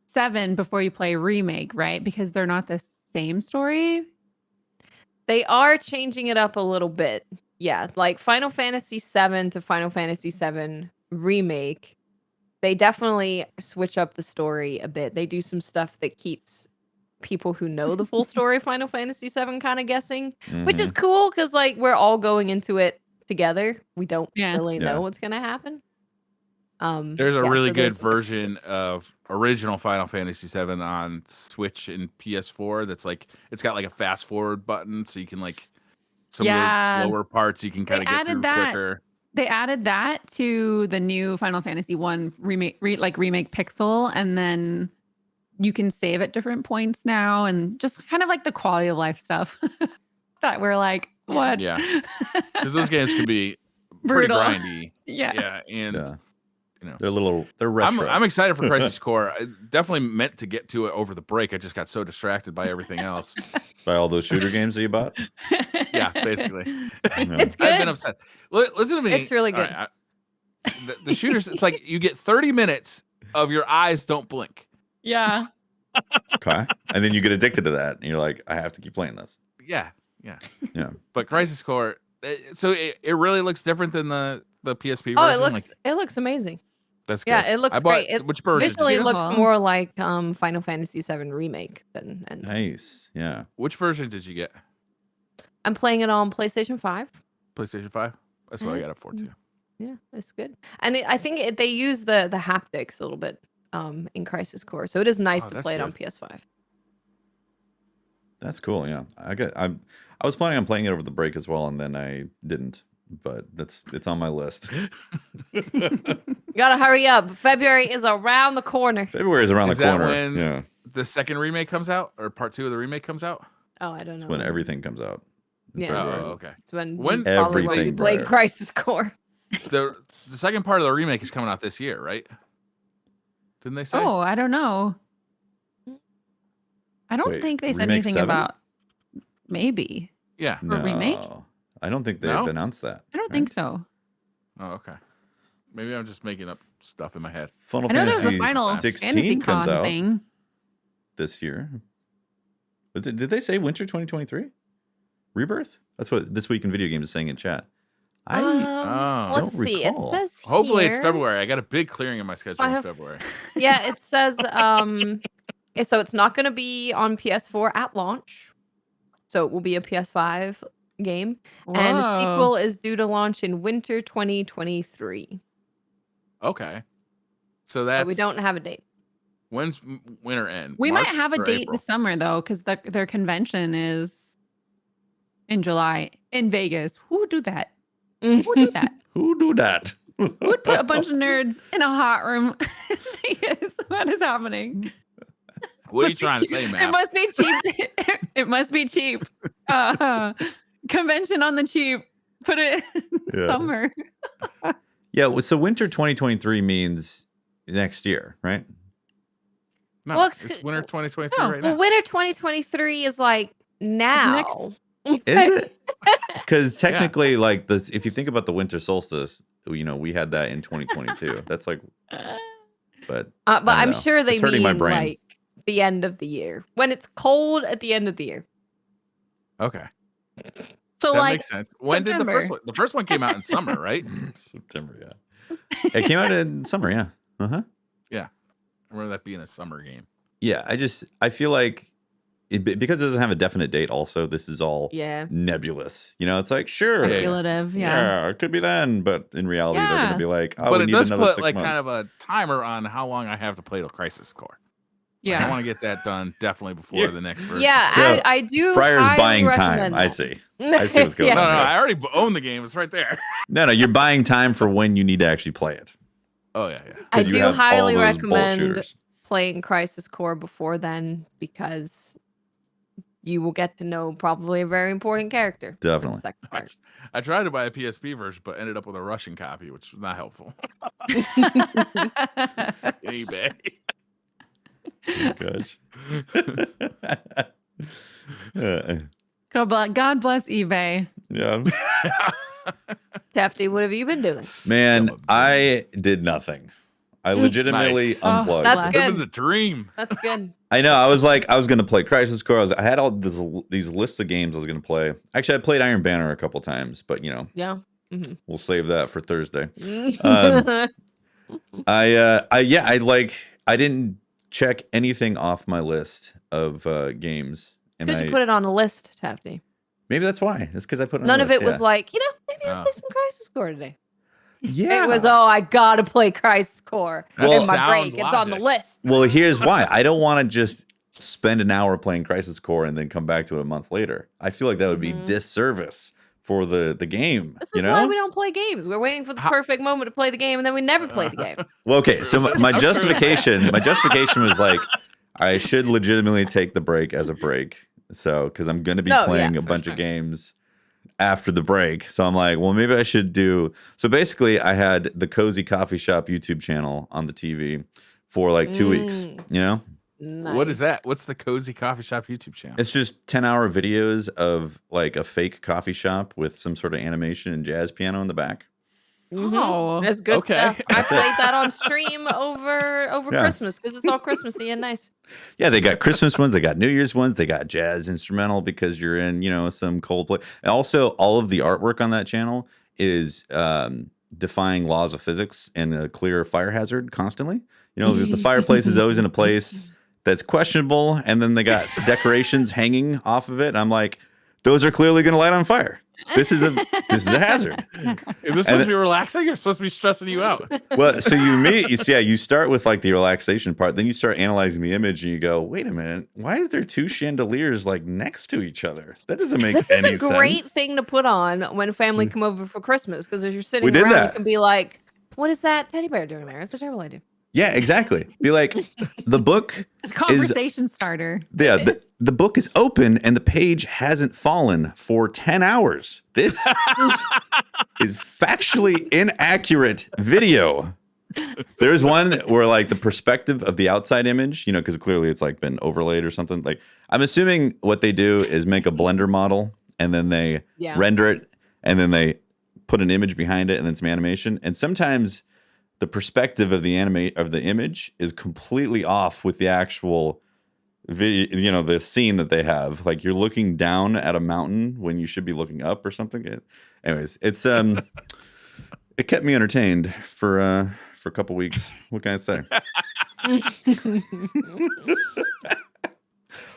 Speaker 2: 7 before you play remake, right? Because they're not the same story.
Speaker 4: They are changing it up a little bit. Yeah, like Final Fantasy VII to Final Fantasy VII Remake, they definitely switch up the story a bit. They do some stuff that keeps people who know the full story of Final Fantasy VII kind of guessing, which is cool because like we're all going into it together. We don't really know what's gonna happen.
Speaker 3: There's a really good version of original Final Fantasy VII on Switch and PS4 that's like it's got like a fast forward button so you can like some of the slower parts you can kind of get through quicker.
Speaker 2: They added that to the new Final Fantasy 1 remake Pixel, and then you can save at different points now, and just kind of like the quality of life stuff that we're like, what?
Speaker 3: Yeah, because those games can be
Speaker 2: brutal,
Speaker 3: pretty grindy.
Speaker 2: Yeah,
Speaker 3: and you know,
Speaker 1: they're retro.
Speaker 3: I'm excited for Crisis Core. I definitely meant to get to it over the break. I just got so distracted by everything else.
Speaker 1: By all those shooter games that you bought?
Speaker 3: Yeah, basically.
Speaker 4: It's good.
Speaker 3: I've been upset. Listen to me.
Speaker 4: It's really good.
Speaker 3: Right, the shooters, it's like you get 30 minutes of your eyes don't blink.
Speaker 2: Yeah.
Speaker 1: Okay. And then you get addicted to that. And you're like, I have to keep playing this.
Speaker 3: Yeah.
Speaker 1: But
Speaker 3: Crisis Core, so it really looks different than the PSP version.
Speaker 4: Oh, it looks amazing.
Speaker 3: That's good.
Speaker 4: Yeah, it looks great.
Speaker 3: Which version?
Speaker 4: Visually looks more like Final Fantasy VII Remake than.
Speaker 1: Nice. Yeah.
Speaker 3: Which version did you get?
Speaker 4: I'm playing it on PlayStation 5.
Speaker 3: PlayStation 5? That's what I got it for too.
Speaker 4: Yeah, it's good. And I think they use the haptics a little bit in Crisis Core, so it is nice to play it on PS5.
Speaker 1: That's cool. Yeah, I was planning on playing it over the break as well, and then I didn't. But it's on my list.
Speaker 4: You gotta hurry up. February is around the corner.
Speaker 1: February is around the corner.
Speaker 3: When the second remake comes out, or part 2 of the remake comes out?
Speaker 4: Oh, I don't know.
Speaker 1: It's when everything comes out.
Speaker 4: Yeah.
Speaker 3: Oh, okay.
Speaker 4: It's when
Speaker 1: everything
Speaker 4: played Crisis Core.
Speaker 3: The second part of the remake is coming out this year, right? Didn't they say?
Speaker 2: Oh, I don't know. I don't think they said anything
Speaker 1: 7?
Speaker 2: about maybe.
Speaker 3: Yeah.
Speaker 2: A remake?
Speaker 1: I don't think they've announced that.
Speaker 2: I don't think so.
Speaker 3: Oh, okay. Maybe I'm just making up stuff in my head.
Speaker 1: Final
Speaker 2: I know there's
Speaker 1: Fantasy
Speaker 2: a Final
Speaker 1: 16
Speaker 2: Fantasy
Speaker 1: comes
Speaker 2: Con
Speaker 1: out
Speaker 2: thing
Speaker 1: this year. Did they say winter 2023? Rebirth? That's what This Week in Video Games is saying in chat.
Speaker 4: Let's see. It says
Speaker 3: hopefully
Speaker 4: here,
Speaker 3: it's February. I got a big clearing in my schedule in February.
Speaker 4: Yeah, it says so it's not going to be on PS4 at launch. So it will be a PS5 game.
Speaker 2: Whoa.
Speaker 4: And the sequel is due to launch in winter 2023.
Speaker 3: Okay. So that's
Speaker 4: But we don't have a date.
Speaker 3: When's winter end?
Speaker 2: We
Speaker 3: March
Speaker 2: might have a
Speaker 3: or
Speaker 2: date
Speaker 3: April?
Speaker 2: this summer though, because their convention is in July in Vegas. Who would do that? Who would do that?
Speaker 1: Who do that?
Speaker 2: Who would put a bunch of nerds in a hot room? What is happening?
Speaker 3: What are you trying to say, Matt?
Speaker 2: It must be cheap. It must be cheap. Convention on the cheap. Put it in summer.
Speaker 1: Yeah. So winter 2023 means next year, right?
Speaker 3: No,
Speaker 4: Well,
Speaker 3: it's winter 2023 right now.
Speaker 4: Well, winter 2023 is like now.
Speaker 1: Is it? Because technically, like this, if you think about the winter solstice, we had that in 2022. That's like, but
Speaker 4: I'm sure they
Speaker 1: it's hurting my
Speaker 4: mean
Speaker 1: brain.
Speaker 4: like the end of the year when it's cold at the end of the year.
Speaker 3: Okay.
Speaker 2: So
Speaker 3: That
Speaker 2: like
Speaker 3: makes sense. When did the first one? The first one came out in summer, right?
Speaker 1: September, yeah. It came out in summer, yeah. Uh-huh.
Speaker 3: Yeah. I remember that being a summer game.
Speaker 1: Yeah, I feel like because it doesn't have a definite date. Also, this is all nebulous. It's like sure,
Speaker 2: speculative.
Speaker 1: yeah, it could be then, but in reality, they're going to be like, oh,
Speaker 3: but
Speaker 1: we
Speaker 3: it
Speaker 1: need
Speaker 3: does
Speaker 1: another
Speaker 3: put
Speaker 1: 6
Speaker 3: like
Speaker 1: months.
Speaker 3: kind of a timer on how long I have to play the Crisis Core.
Speaker 2: Yeah,
Speaker 3: I want to get that done definitely before the next version.
Speaker 4: Yeah,
Speaker 1: So,
Speaker 4: I do.
Speaker 1: Briar's
Speaker 4: highly
Speaker 1: buying
Speaker 4: recommend
Speaker 1: time.
Speaker 4: that.
Speaker 1: I see what's going
Speaker 3: No,
Speaker 1: on. here.
Speaker 3: I already own the game. It's right there.
Speaker 1: No, you're buying time for when you need to actually play it.
Speaker 3: Oh yeah.
Speaker 4: I
Speaker 1: 'Cause you
Speaker 4: do
Speaker 1: have all
Speaker 4: highly
Speaker 1: those bolt
Speaker 4: recommend
Speaker 1: shooters.
Speaker 4: playing Crisis Core before then because you will get to know probably a very important character. for the
Speaker 1: Definitely.
Speaker 4: second part.
Speaker 3: I tried to buy a PSP version, but ended up with a Russian copy, which was not helpful. eBay.
Speaker 1: Oh, gosh.
Speaker 2: God bless eBay.
Speaker 1: Yeah.
Speaker 4: Tefty, what have you been doing?
Speaker 1: Man, I did nothing. I legitimately
Speaker 3: Nice.
Speaker 1: unplugged.
Speaker 4: That's good.
Speaker 3: Living the dream.
Speaker 4: That's good.
Speaker 1: I know. I was going to play Crisis Core. I had all these lists of games I was going to play. Actually, I played Iron Banner a couple times, but
Speaker 4: Yeah. Mm-hmm.
Speaker 1: we'll save that for Thursday.
Speaker 4: Mm.
Speaker 1: I didn't check anything off my list of games, and
Speaker 4: Because you put it on a list, Tefty.
Speaker 1: maybe that's why. It's because I put it on
Speaker 4: None
Speaker 1: a
Speaker 4: of
Speaker 1: list,
Speaker 4: it was like, maybe I'll play some Crisis Core today.
Speaker 1: yeah.
Speaker 4: It was, I gotta play Crisis Core
Speaker 1: Well-
Speaker 4: in my
Speaker 3: Sound
Speaker 4: break. It's on the
Speaker 3: logic.
Speaker 4: list.
Speaker 1: Well, here's why. I don't want to just spend an hour playing Crisis Core and then come back to it a month later. I feel like that would be disservice for the game.
Speaker 4: This is why we don't play games. We're waiting for the perfect moment to play the game, and then we never play the game.
Speaker 1: Well, okay. So my
Speaker 3: True.
Speaker 1: justification was like, I should legitimately take the break as a break. So, because I'm going to be playing a bunch of games after the break. So I'm like, well, maybe I should do. So basically, I had the Cozy Coffee Shop YouTube channel on the TV for like 2 weeks,
Speaker 4: Nice.
Speaker 3: What is that? What's the Cozy Coffee Shop YouTube channel?
Speaker 1: It's just 10-hour videos of like a fake coffee shop with some sort of animation and jazz piano in the back.
Speaker 2: Oh,
Speaker 4: That's good
Speaker 3: Okay.
Speaker 4: stuff. I played that on stream over
Speaker 1: Yeah.
Speaker 4: Christmas because it's all Christmassy and nice.
Speaker 1: Yeah, they got Christmas ones, they got New Year's ones, they got jazz instrumental because you're in, some Coldplay. And also, all of the artwork on that channel is defying laws of physics and a clear fire hazard constantly. The fireplace is always in a place that's questionable, and then they got decorations hanging off of it. And I'm like, those are clearly going to light on fire. This is a hazard.
Speaker 3: Is this supposed to be relaxing or supposed to be stressing you out?
Speaker 1: Well, so you start with like the relaxation part, then you start analyzing the image and you go, wait a minute, why is there two chandeliers like next to each other? That doesn't make any sense.
Speaker 4: This is a great thing to put on when family come over for Christmas because as you're sitting
Speaker 1: We did
Speaker 4: around,
Speaker 1: that.
Speaker 4: you can be like, what is that teddy bear doing there? It's a terrible idea.
Speaker 1: Yeah, exactly. Be like, the book
Speaker 2: it's a conversation starter.
Speaker 1: Yeah, the book is open and the page hasn't fallen for 10 hours. This is factually inaccurate video. There's one where like the perspective of the outside image, because clearly it's like been overlaid or something. Like I'm assuming what they do is make a Blender model and then they render it and then they put an image behind it and then some animation. And sometimes the perspective of the image is completely off with the actual video, the scene that they have. Like you're looking down at a mountain when you should be looking up or something. Anyways, it's it kept me entertained for a couple weeks. What can I say?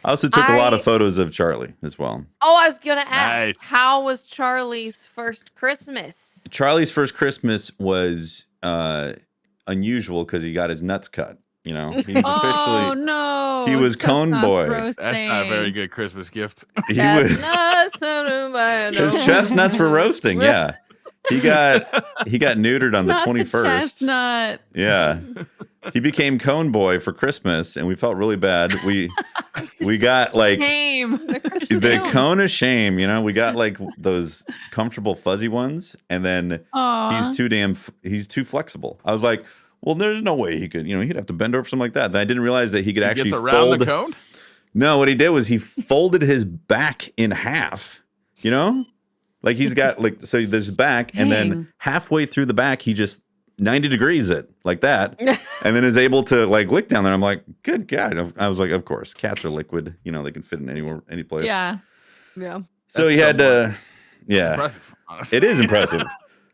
Speaker 1: I also took a lot of photos of Charlie as well.
Speaker 4: Oh, I was gonna ask,
Speaker 3: Nice.
Speaker 4: how was Charlie's first Christmas?
Speaker 1: Charlie's first Christmas was unusual because he got his nuts cut. He's officially.
Speaker 2: Oh no!
Speaker 1: he was cone
Speaker 2: Chestnuts
Speaker 1: boy.
Speaker 2: roasting.
Speaker 3: That's not a very good Christmas gift.
Speaker 1: He was, his
Speaker 4: His
Speaker 1: chestnuts for roasting. Yeah, he got neutered on the
Speaker 2: Not
Speaker 1: 21st.
Speaker 2: chestnut.
Speaker 1: Yeah, he became cone boy for Christmas, and we felt really bad. We got like
Speaker 2: Shame.
Speaker 1: the cone of shame. We got like those comfortable fuzzy ones, and then
Speaker 2: Aw.
Speaker 1: he's too flexible. I was like, well, there's no way he could. He'd have to bend over something like that. Then I didn't realize that he could actually
Speaker 3: Gets around
Speaker 1: fold
Speaker 3: the cone?
Speaker 1: No, what he did was he folded his back in half, Like he's got like, so there's back, and then
Speaker 2: Dang.
Speaker 1: halfway through the back, he just 90 degrees it like that, and then is able to like lick down there. I'm like, good God. I was like, of course, cats are liquid. You know, they can fit in anywhere, any place.
Speaker 2: Yeah.
Speaker 4: Yeah.
Speaker 1: So
Speaker 3: That's
Speaker 1: he had to, yeah,
Speaker 3: Impressive, honestly.
Speaker 1: it is impressive.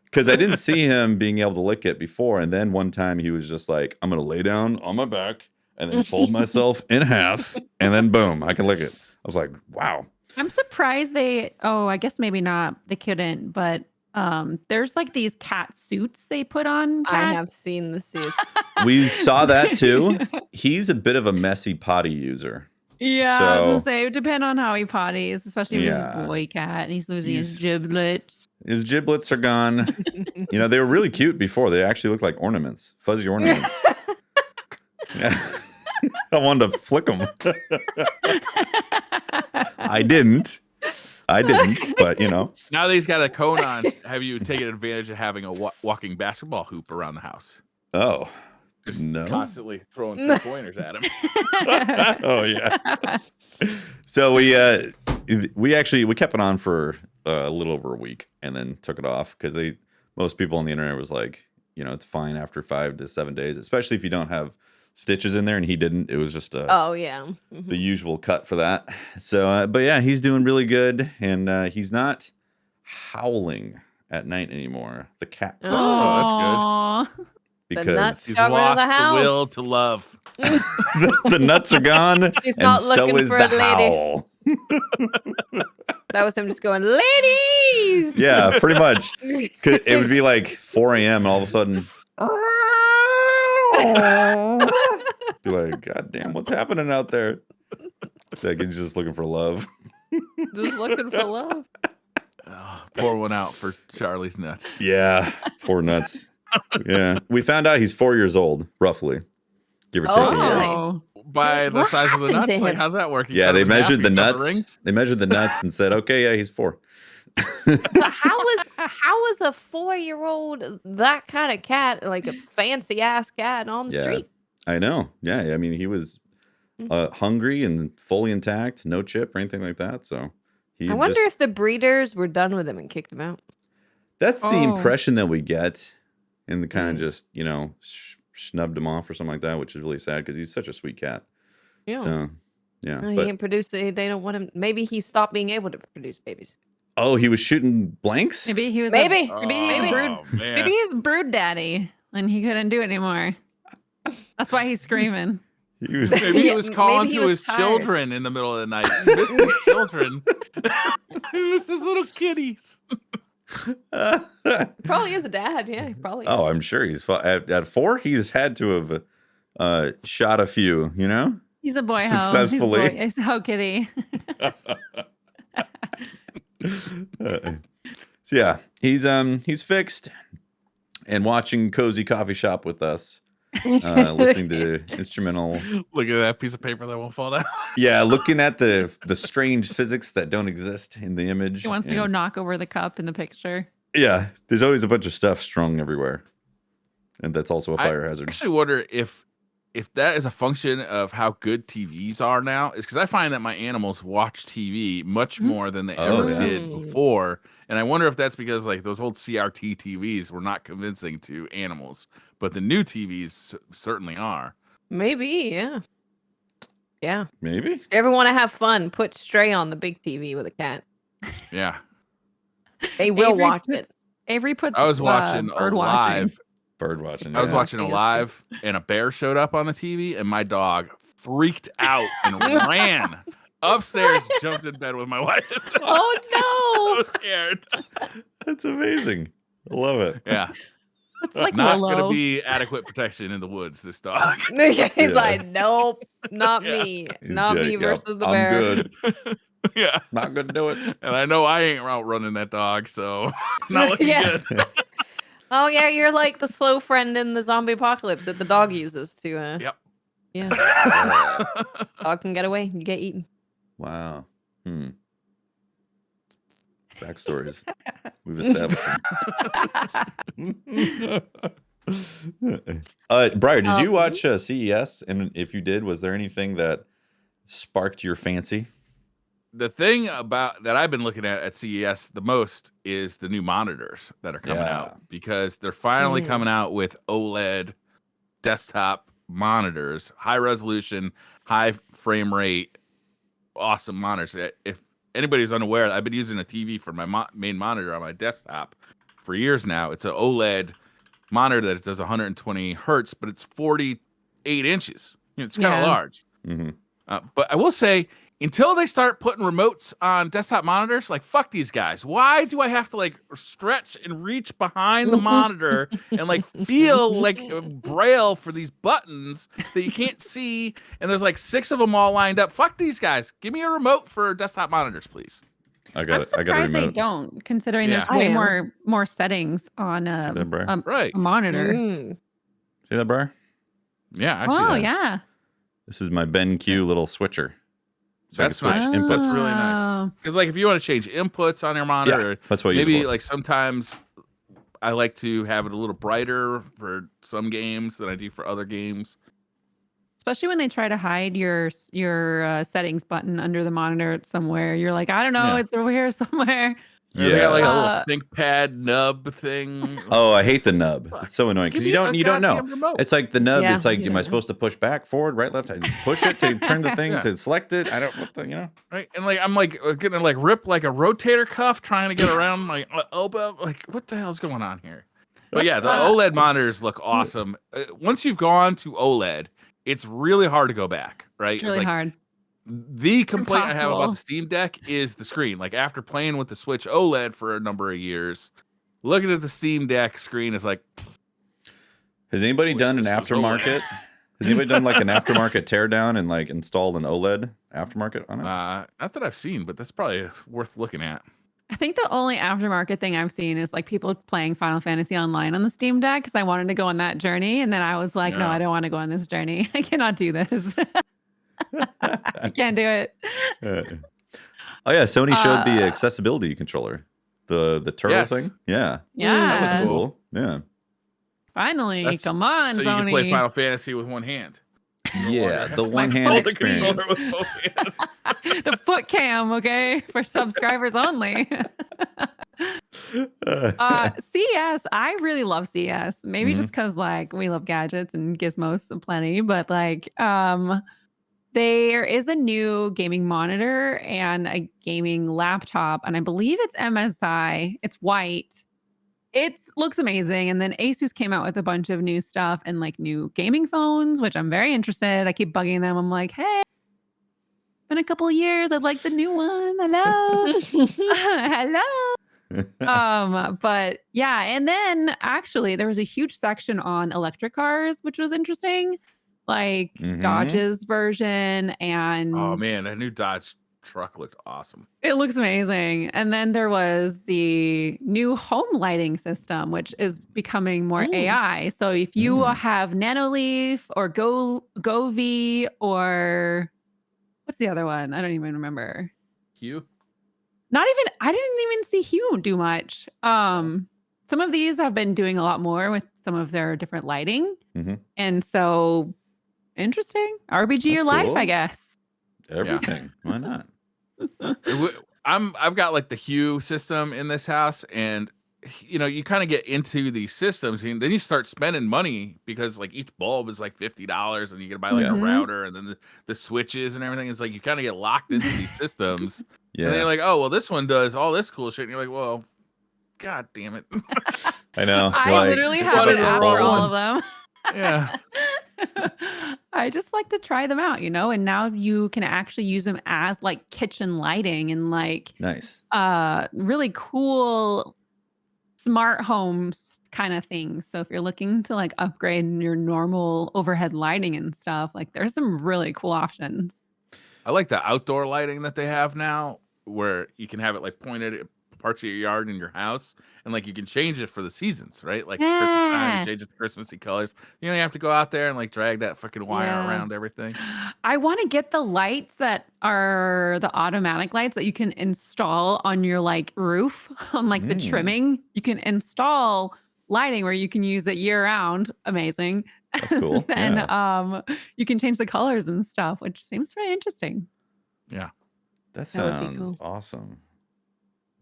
Speaker 1: Because I didn't see him being able to lick it before. And then one time he was just like, I'm going to lay down on my back and then fold myself in half. And then boom, I can lick it. I was like, wow.
Speaker 2: I'm surprised I guess maybe not. They couldn't, but there's like these cat suits they put on
Speaker 4: I
Speaker 2: cats.
Speaker 4: have seen the suit.
Speaker 1: We saw that too. He's a bit of a messy potty user.
Speaker 2: Yeah, I was
Speaker 1: So-
Speaker 2: gonna say, it depends on how he potties, especially if
Speaker 1: Yeah.
Speaker 2: he's a boy cat and he's losing his
Speaker 1: He's-
Speaker 2: giblets.
Speaker 1: His giblets are gone. You know, they were really cute before. They actually looked like ornaments, fuzzy ornaments. Yeah. I wanted to flick them. I didn't, but you know.
Speaker 3: Now that he's got a cone on, have you taken advantage of having a walking basketball hoop around the house?
Speaker 1: Oh,
Speaker 3: Just
Speaker 1: no.
Speaker 3: constantly throwing 3-pointers at him.
Speaker 1: Oh yeah. So we kept it on for a little over a week and then took it off because most people on the internet was like, you know, it's fine after 5 to 7 days, especially if you don't have stitches in there, and he didn't. It was just
Speaker 4: Oh yeah. Mhm.
Speaker 1: the usual cut for that. So, but yeah, he's doing really good, and he's not howling at night anymore. The cat,
Speaker 4: Oh,
Speaker 3: that's good.
Speaker 2: Aw.
Speaker 1: because
Speaker 4: nuts.
Speaker 3: He's
Speaker 4: Got rid of
Speaker 3: lost
Speaker 4: the
Speaker 3: the
Speaker 4: house.
Speaker 3: will to love.
Speaker 1: the nuts are gone,
Speaker 4: He's
Speaker 1: and
Speaker 4: not
Speaker 1: so
Speaker 4: looking
Speaker 1: is
Speaker 4: for
Speaker 1: the
Speaker 4: a lady.
Speaker 1: howl.
Speaker 4: That was him just going, ladies.
Speaker 1: Yeah, pretty much. 'Cause it would be like 4 a.m. and all of a sudden, be like, God damn, what's happening out there? It's like he's just looking for love.
Speaker 4: Just looking for love.
Speaker 3: Oh, pour one out for Charlie's nuts.
Speaker 1: Yeah, poor nuts. Yeah, we found out he's 4 years old, roughly, give or take
Speaker 4: Oh,
Speaker 1: a year.
Speaker 4: really?
Speaker 2: Oh.
Speaker 3: By the
Speaker 4: What
Speaker 3: size of the
Speaker 4: happened to
Speaker 3: nuts, like
Speaker 4: him?
Speaker 3: how's that working?
Speaker 1: Yeah,
Speaker 3: Cut
Speaker 1: they
Speaker 3: him in half,
Speaker 1: measured the
Speaker 3: you cut
Speaker 1: nuts.
Speaker 3: rings?
Speaker 1: They measured the nuts and said, okay, yeah, he's 4.
Speaker 4: But how is a 4-year-old that kind of cat, like a fancy ass cat on the
Speaker 1: Yeah.
Speaker 4: street?
Speaker 1: I know. Yeah, I mean, he was hungry and fully intact, no chip or anything like that. So he
Speaker 4: I wonder
Speaker 1: just,
Speaker 4: if the breeders were done with him and kicked him out.
Speaker 1: that's the
Speaker 2: Oh.
Speaker 1: impression that we get, and the kind of
Speaker 4: Mm.
Speaker 1: just, you know, snubbed him off or something like that, which is really sad because he's such a sweet cat.
Speaker 4: Yeah.
Speaker 1: So yeah,
Speaker 4: No, he
Speaker 1: but
Speaker 4: ain't produced. They don't want him. Maybe he stopped being able to produce babies.
Speaker 1: oh, he was shooting blanks.
Speaker 2: Maybe he was
Speaker 4: Maybe.
Speaker 2: maybe he's
Speaker 3: Oh,
Speaker 2: brood.
Speaker 3: man.
Speaker 2: Maybe he's brood daddy and he couldn't do it anymore. That's why he's screaming.
Speaker 1: He was,
Speaker 3: Maybe he
Speaker 4: Yeah,
Speaker 3: was calling
Speaker 4: maybe he
Speaker 3: to
Speaker 4: was
Speaker 3: his
Speaker 4: tired.
Speaker 3: children in the middle of the night. He missed his children. He missed his little kitties.
Speaker 4: Probably is a dad. Yeah, he probably.
Speaker 1: oh, I'm sure he's at 4. He's had to have shot a few. You know.
Speaker 2: He's a boy hoe.
Speaker 1: Successfully.
Speaker 2: He's a hoe kitty.
Speaker 1: So yeah, he's fixed and watching Cozy Coffee Shop with us, listening to instrumental.
Speaker 3: Look at that piece of paper that won't fall down.
Speaker 1: Yeah, looking at the strange physics that don't exist in the image.
Speaker 2: He wants to go
Speaker 1: and-
Speaker 2: knock over the cup in the picture.
Speaker 1: Yeah, there's always a bunch of stuff strung everywhere, and that's also a
Speaker 3: I
Speaker 1: fire hazard.
Speaker 3: actually wonder if that is a function of how good TVs are now. Is because I find that my animals watch TV much more than they
Speaker 1: Oh,
Speaker 3: ever
Speaker 1: yeah.
Speaker 3: did before, and I wonder if that's because like those old CRT TVs were not convincing to animals, but the new TVs certainly are.
Speaker 4: Maybe. Yeah. Yeah.
Speaker 1: Maybe.
Speaker 4: If you ever want to have fun, put Stray on the big TV with a cat.
Speaker 3: Yeah,
Speaker 4: They will
Speaker 2: Avery
Speaker 4: watch
Speaker 2: put-
Speaker 4: it.
Speaker 2: Avery puts
Speaker 3: I was watching
Speaker 2: bird watching.
Speaker 3: Alive.
Speaker 1: Bird watching.
Speaker 3: I was
Speaker 1: yeah.
Speaker 3: watching
Speaker 4: Biggest
Speaker 3: Alive, and a bear showed up on the TV, and my dog freaked out and ran upstairs, jumped in bed with my wife.
Speaker 4: Oh
Speaker 3: So scared.
Speaker 1: That's amazing. I love it.
Speaker 3: Yeah,
Speaker 2: It's like
Speaker 3: not
Speaker 2: Willow.
Speaker 3: gonna be adequate protection in the woods. This dog.
Speaker 4: no! He's
Speaker 1: Yeah.
Speaker 4: like, nope, not
Speaker 3: Yeah.
Speaker 4: me,
Speaker 1: He's
Speaker 4: not
Speaker 1: like,
Speaker 4: me
Speaker 1: "Yep,
Speaker 4: versus the
Speaker 1: I'm
Speaker 4: bear.
Speaker 1: good.
Speaker 3: Yeah,
Speaker 1: Not gonna do it.
Speaker 3: and I know I ain't outrunning that dog, so not looking
Speaker 4: Yeah.
Speaker 3: good.
Speaker 4: Oh yeah, you're like the slow friend in the zombie apocalypse that the dog uses to.
Speaker 3: Yep.
Speaker 4: Yeah, dog can get away, you get eaten.
Speaker 1: Wow. Backstories. We've established them. Briar, did you watch CES? And if you did, was there anything that sparked your fancy?
Speaker 3: the thing about that I've been looking at CES the most is the new monitors that are coming out, because they're finally coming out with OLED desktop monitors, high resolution, high frame rate, awesome monitors. If anybody's unaware, I've been using a TV for my main monitor on my desktop for years now. It's an OLED monitor that does 120 hertz, but it's 48 inches. It's kind of large. But I will say, until they start putting remotes on desktop monitors, like, fuck these guys. Why do I have to like stretch and reach behind the monitor and like feel like braille for these buttons that you can't see? And there's like 6 of them all lined up. Fuck these guys. Give me a remote for desktop monitors, please.
Speaker 2: I'm surprised they don't, considering there's way more settings on a monitor.
Speaker 1: See that, Bar?
Speaker 3: Yeah, I see that.
Speaker 2: Yeah.
Speaker 1: This is my BenQ little switcher. So
Speaker 3: that's nice. That's really nice. Because like if you want to change inputs on your monitor,
Speaker 1: that's what
Speaker 3: maybe like sometimes I like to have it a little brighter for some games than I do for other games.
Speaker 2: Especially when they try to hide your settings button under the monitor somewhere. You're like, I don't know, it's over here somewhere.
Speaker 3: Yeah, they got like a little ThinkPad nub thing.
Speaker 1: Oh, I hate the nub. It's so annoying because you don't know. Remote. It's like the nub. It's like, am I supposed to push back, forward, right, left? I push it to turn the thing to select it. I don't,
Speaker 3: right. And like I'm like gonna like rip like a rotator cuff trying to get around my elbow. Like, what the hell's going on here? But yeah, the OLED monitors look awesome. Once you've gone to OLED, it's really hard to go back. Right?
Speaker 2: It's really hard.
Speaker 3: The complaint I have about the Steam Deck is the screen. Like after playing with the Switch OLED for a number of years, looking at the Steam Deck screen is like.
Speaker 1: Has anybody done an aftermarket? Has anybody done like an aftermarket teardown and like installed an OLED aftermarket on it?
Speaker 3: Not that I've seen, but that's probably worth looking at.
Speaker 2: I think the only aftermarket thing I've seen is like people playing Final Fantasy Online on the Steam Deck, because I wanted to go on that journey, and then I was like, no, I don't want to go on this journey. I cannot do this. I can't do it.
Speaker 1: Oh yeah, Sony showed the accessibility controller, the turtle thing. Yeah, that looks cool. Yeah,
Speaker 2: finally, come on,
Speaker 3: so
Speaker 2: Sony.
Speaker 3: You can play Final Fantasy with one hand.
Speaker 1: Yeah, the one hand experience.
Speaker 2: The foot cam, okay, for subscribers only. CES, I really love CES. Maybe just because like we love gadgets and gizmos plenty, but like there is a new gaming monitor and a gaming laptop, and I believe it's MSI. It's white. It looks amazing. And then Asus came out with a bunch of new stuff and like new gaming phones, which I'm very interested. I keep bugging them. I'm like, hey, been a couple of years. I'd like the new one. Hello. Hello. But yeah. And then actually there was a huge section on electric cars, which was interesting. Like Dodge's version, and
Speaker 3: oh man, that new Dodge truck looked awesome.
Speaker 2: It looks amazing. And then there was the new home lighting system, which is becoming more AI. So if you have Nanoleaf or Govee, or what's the other one? I don't even remember.
Speaker 3: Hue?
Speaker 2: I didn't even see Hue do much. Some of these have been doing a lot more with some of their different lighting. And so interesting. RBG your life, I guess.
Speaker 1: Everything. Why not?
Speaker 3: I've got like the Hue system in this house, and you know, you kind of get into these systems and then you start spending money because like each bulb is like $50 and you gotta buy like a router and then the switches and everything. It's like you kind of get locked into these systems. And then you're like, oh well, this one does all this cool shit, and you're like, well, god damn it.
Speaker 1: I know.
Speaker 2: I literally have an app for all of them.
Speaker 3: Yeah.
Speaker 2: I just like to try them out, you know, and now you can actually use them as like kitchen lighting and like
Speaker 1: nice,
Speaker 2: really cool smart homes kind of things. So if you're looking to like upgrade your normal overhead lighting and stuff, like there's some really cool options.
Speaker 3: I like the outdoor lighting that they have now, where you can have it like pointed at parts of your yard in your house, and like you can change it for the seasons, right? Like Christmas time, you change it to Christmassy colors. You have to go out there and like drag that fucking wire around everything.
Speaker 2: I want to get the lights that are the automatic lights that you can install on your like roof on like the trimming. You can install lighting where you can use it year round. Amazing.
Speaker 1: That's cool.
Speaker 2: And you can change the colors and stuff, which seems very interesting.
Speaker 3: Yeah.
Speaker 1: That
Speaker 4: That would be
Speaker 1: sounds
Speaker 4: cool.
Speaker 1: awesome.